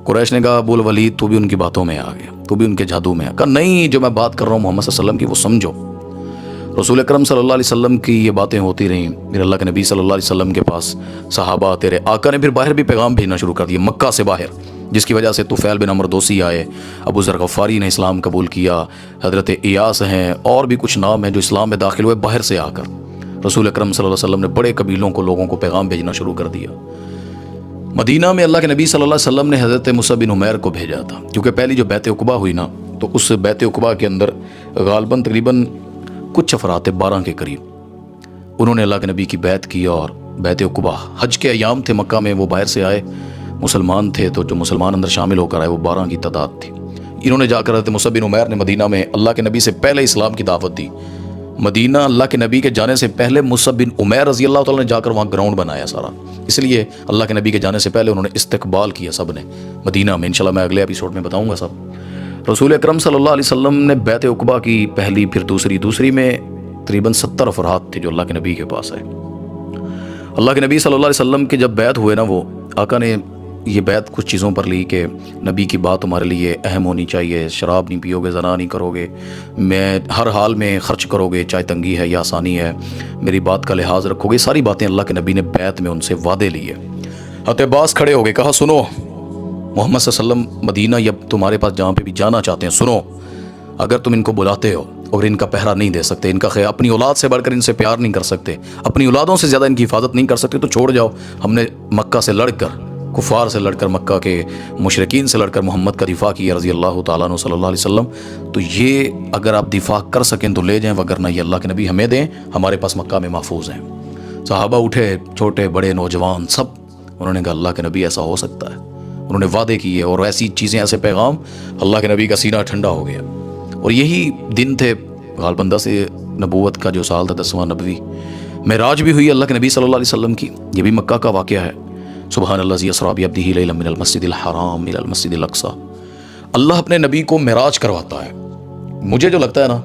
قریش نے کہا ابو الولید تو بھی ان کی باتوں میں آ گیا، تو بھی ان کے جادو میں. کہا نہیں، جو میں بات کر رہا ہوں محمد صلی اللہ علیہ وسلم کی وہ سمجھو. رسول اکرم صلی اللہ علیہ وسلم کی یہ باتیں ہوتی رہیں. پھر اللہ کے نبی صلی اللہ علیہ وسلم کے پاس صحابہ تیرے آقا نے پھر باہر بھی پیغام بھیجنا شروع کر دیا، مکہ سے باہر، جس کی وجہ سے طفیل بن عمر دوسی آئے، ابو ذر غفاری نے اسلام قبول کیا، حضرت ایاس ہیں، اور بھی کچھ نام ہیں جو اسلام میں داخل ہوئے باہر سے آ کر. رسول اکرم صلی اللہ علیہ وسلم نے بڑے قبیلوں کو لوگوں کو پیغام بھیجنا شروع کر دیا. مدینہ میں اللہ کے نبی صلی اللہ علیہ وسلم نے حضرت مصعب بن عمیر کو بھیجا تھا، کیونکہ پہلی جو بیعت عقبہ ہوئی نا، تو اس بیعت عقبہ کے اندر غالباً تقریباً کچھ افراد تھے 12 کے قریب، انہوں نے اللہ کے نبی کی بیعت کی. اور بیعت عقبہ حج کے ایام تھے، مکہ میں وہ باہر سے آئے، مسلمان تھے، تو جو مسلمان اندر شامل ہو کر آئے وہ 12 کی تعداد تھی. انہوں نے جا کر حضرت مصعب بن عمیر نے مدینہ میں اللہ کے نبی سے پہلے اسلام کی دعوت دی. مدینہ اللہ کے نبی کے جانے سے پہلے مصعب بن عمیر رضی اللہ تعالیٰ نے جا کر وہاں گراؤنڈ بنایا سارا، اس لیے اللہ کے نبی کے جانے سے پہلے انہوں نے استقبال کیا سب نے مدینہ میں. انشاءاللہ میں اگلے ایپیسوڈ میں بتاؤں گا سب. رسول اکرم صلی اللہ علیہ وسلم نے بیعت عقبہ کی پہلی، پھر دوسری میں تقریباً 70 افراد تھے جو اللہ کے نبی کے پاس آئے. اللہ کے نبی صلی اللہ علیہ وسلم کے جب بیعت ہوئے نا، وہ آقا نے یہ بیعت کچھ چیزوں پر لی کہ نبی کی بات تمہارے لیے اہم ہونی چاہیے، شراب نہیں پیو گے، زنا نہیں کرو گے، میں ہر حال میں خرچ کرو گے، چاہے تنگی ہے یا آسانی ہے، میری بات کا لحاظ رکھو گے. ساری باتیں اللہ کے نبی نے بیعت میں ان سے وعدے لیے. حضرت عباس کھڑے ہو گئے، کہا سنو، محمد صلی اللہ علیہ وسلم مدینہ یا تمہارے پاس جہاں پہ بھی جانا چاہتے ہیں، سنو، اگر تم ان کو بلاتے ہو اور ان کا پہرا نہیں دے سکتے، ان کا خیال اپنی اولاد سے بڑھ کر ان سے پیار نہیں کر سکتے، اپنی اولادوں سے زیادہ ان کی حفاظت نہیں کر سکتے، تو چھوڑ جاؤ. ہم نے مکہ سے لڑ کر، کفار سے لڑ کر، مکہ کے مشرکین سے لڑ کر محمد کا دفاع کیا رضی اللہ تعالیٰ عنہ صلی اللہ علیہ وسلم. تو یہ اگر آپ دفاع کر سکیں تو لے جائیں، وگرنہ یہ اللہ کے نبی ہمیں دیں، ہمارے پاس مکہ میں محفوظ ہیں. صحابہ اٹھے، چھوٹے بڑے نوجوان سب، انہوں نے کہا اللہ کے نبی ایسا ہو سکتا ہے. انہوں نے وعدے کیے اور ایسی چیزیں، ایسے پیغام، اللہ کے نبی کا سینہ ٹھنڈا ہو گیا. اور یہی دن تھے غالباً 10 نبوت کا جو سال تھا، 10واں نبوی. معراج بھی ہوئی اللہ کے نبی صلی اللہ علیہ وسلم کی، یہ بھی مکہ کا واقعہ ہے. سبحان الذی اسریٰ بعبدہ لیلا من المسجد الحرام الی المسجد الاقصی. اللہ اپنے نبی کو معراج کرواتا ہے. مجھے جو لگتا ہے نا،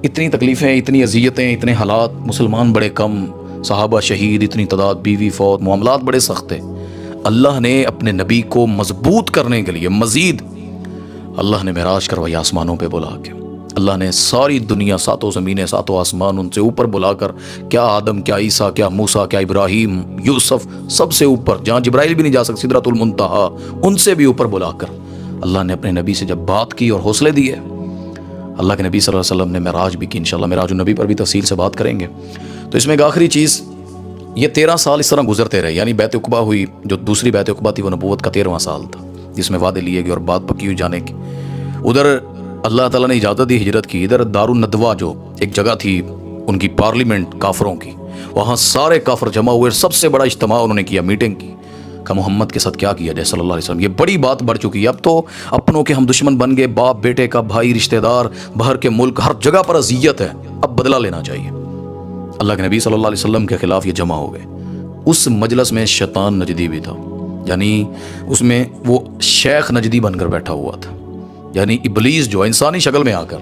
اتنی تکلیفیں، اتنی اذیتیں، اتنے حالات، مسلمان بڑے کم، صحابہ شہید، اتنی تعداد، بیوی فوت، معاملات بڑے سخت تھے. اللہ نے اپنے نبی کو مضبوط کرنے کے لیے مزید اللہ نے معراج کروائی آسمانوں پہ بلا کے. اللہ نے ساری دنیا، ساتوں زمینیں، ساتوں آسمان، ان سے اوپر بلا کر، کیا آدم، کیا عیسیٰ، کیا موسیٰ، کیا ابراہیم، یوسف، سب سے اوپر، جہاں جبرائیل بھی نہیں جا سکتے، سدرۃ المنتہا، ان سے بھی اوپر بلا کر اللہ نے اپنے نبی سے جب بات کی اور حوصلے دیے. اللہ کے نبی صلی اللہ علیہ وسلم نے معراج بھی کی. انشاءاللہ معراج النبی پر بھی تفصیل سے بات کریں گے. تو اس میں ایک آخری چیز، یہ 13 سال اس طرح گزرتے رہے. یعنی بیعت عقبہ ہوئی، جو دوسری بیعت عقبہ تھی وہ نبوت کا 13واں سال تھا، جس میں وعدے لیے گئے اور بات پکی ہوئی جانے کی. ادھر اللہ تعالیٰ نے اجازت دی ہجرت کی. ادھر دارالندوہ جو ایک جگہ تھی ان کی پارلیمنٹ کافروں کی، وہاں سارے کافر جمع ہوئے. سب سے بڑا اجتماع انہوں نے کیا، میٹنگ کی، کہ محمد کے ساتھ کیا کیا جائے صلی اللہ علیہ وسلم. یہ بڑی بات بڑھ چکی ہے. اب تو اپنوں کے ہم دشمن بن گئے، باپ بیٹے کا، بھائی رشتہ دار، باہر کے ملک، ہر جگہ پر اذیت ہے. اب بدلہ لینا چاہیے. اللہ کے نبی صلی اللہ علیہ وسلم کے خلاف یہ جمع ہو گئے. اس مجلس میں شیطان نجدی بھی تھا، یعنی اس میں وہ شیخ نجدی بن کر بیٹھا ہوا تھا، یعنی ابلیس جو انسانی شکل میں آ کر.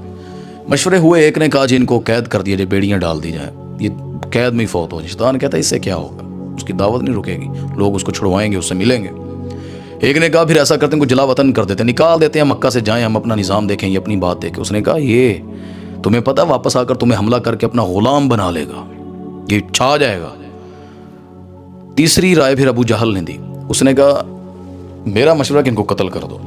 مشورے ہوئے. ایک نے کہا جی ان کو قید کر دیا جائے، بیڑیاں ڈال دی جائیں، یہ قید میں ہی فوت ہو. شیطان کہتا ہے اس سے کیا ہوگا، اس کی دعوت نہیں رکے گی، لوگ اس کو چھڑوائیں گے، اس سے ملیں گے. ایک نے کہا پھر ایسا کرتے ہیں کو جلا وطن کر دیتے ہیں، نکال دیتے ہیں مکہ سے، جائیں ہم اپنا نظام دیکھیں، یہ اپنی بات دیکھیں. اس نے کہا یہ تمہیں پتہ واپس آ کر تمہیں حملہ کر کے اپنا غلام بنا لے گا، یہ چھا جائے گا. تیسری رائے پھر ابو جہل نے دی. اس نے کہا میرا مشورہ کہ ان کو قتل کر دو.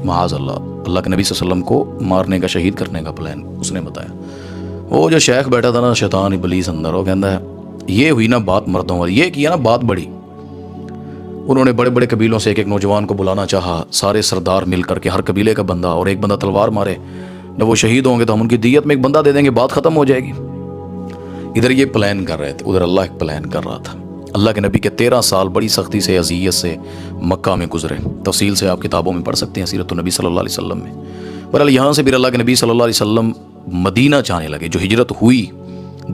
معاذ اللہ، اللہ کے نبی صلی اللہ علیہ وسلم کو مارنے کا، شہید کرنے کا پلان اس نے بتایا. وہ جو شیخ بیٹھا تھا نا، شیطان ابلیس اندر، وہ کہتا ہے یہ ہوئی نا بات مردوں والی، یہ کیا نا بات بڑی. انہوں نے بڑے بڑے قبیلوں سے ایک ایک نوجوان کو بلانا چاہا، سارے سردار مل کر کے، ہر قبیلے کا بندہ، اور ایک بندہ تلوار مارے. جب وہ شہید ہوں گے تو ہم ان کی دیت میں ایک بندہ دے دیں گے، بات ختم ہو جائے گی. ادھر یہ پلان کر رہے تھے، ادھر اللہ ایک پلان کر رہا تھا. اللہ کے نبی کے 13 سال بڑی سختی سے، اذیت سے مکہ میں گزرے. تفصیل سے آپ کتابوں میں پڑھ سکتے ہیں سیرت النبی صلی اللہ علیہ وسلم میں. بہرحال یہاں سے پھر اللہ کے نبی صلی اللہ علیہ وسلم مدینہ جانے لگے. جو ہجرت ہوئی،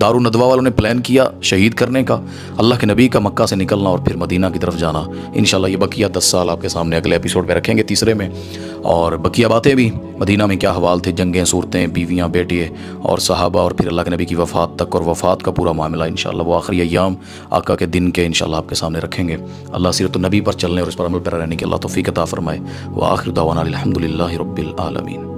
دارالندوہ والوں نے پلان کیا شہید کرنے کا، اللہ کے نبی کا مکہ سے نکلنا اور پھر مدینہ کی طرف جانا. انشاءاللہ یہ بقیہ 10 سال آپ کے سامنے اگلے ایپیسوڈ میں رکھیں گے، تیسرے میں. اور بقیہ باتیں بھی، مدینہ میں کیا حوال تھے، جنگیں، صورتیں، بیویاں، بیٹے اور صحابہ، اور پھر اللہ کے نبی کی وفات تک، اور وفات کا پورا معاملہ انشاءاللہ وہ آخری ایام آقا کے دن کے انشاءاللہ آپ کے سامنے رکھیں گے. اللہ سیرت النبی پر چلنے اور اس پر عمل پیرا رہنے کی اللہ توفیق عطا فرمائے. وآخر دعوانا الحمدللہ رب العالمین.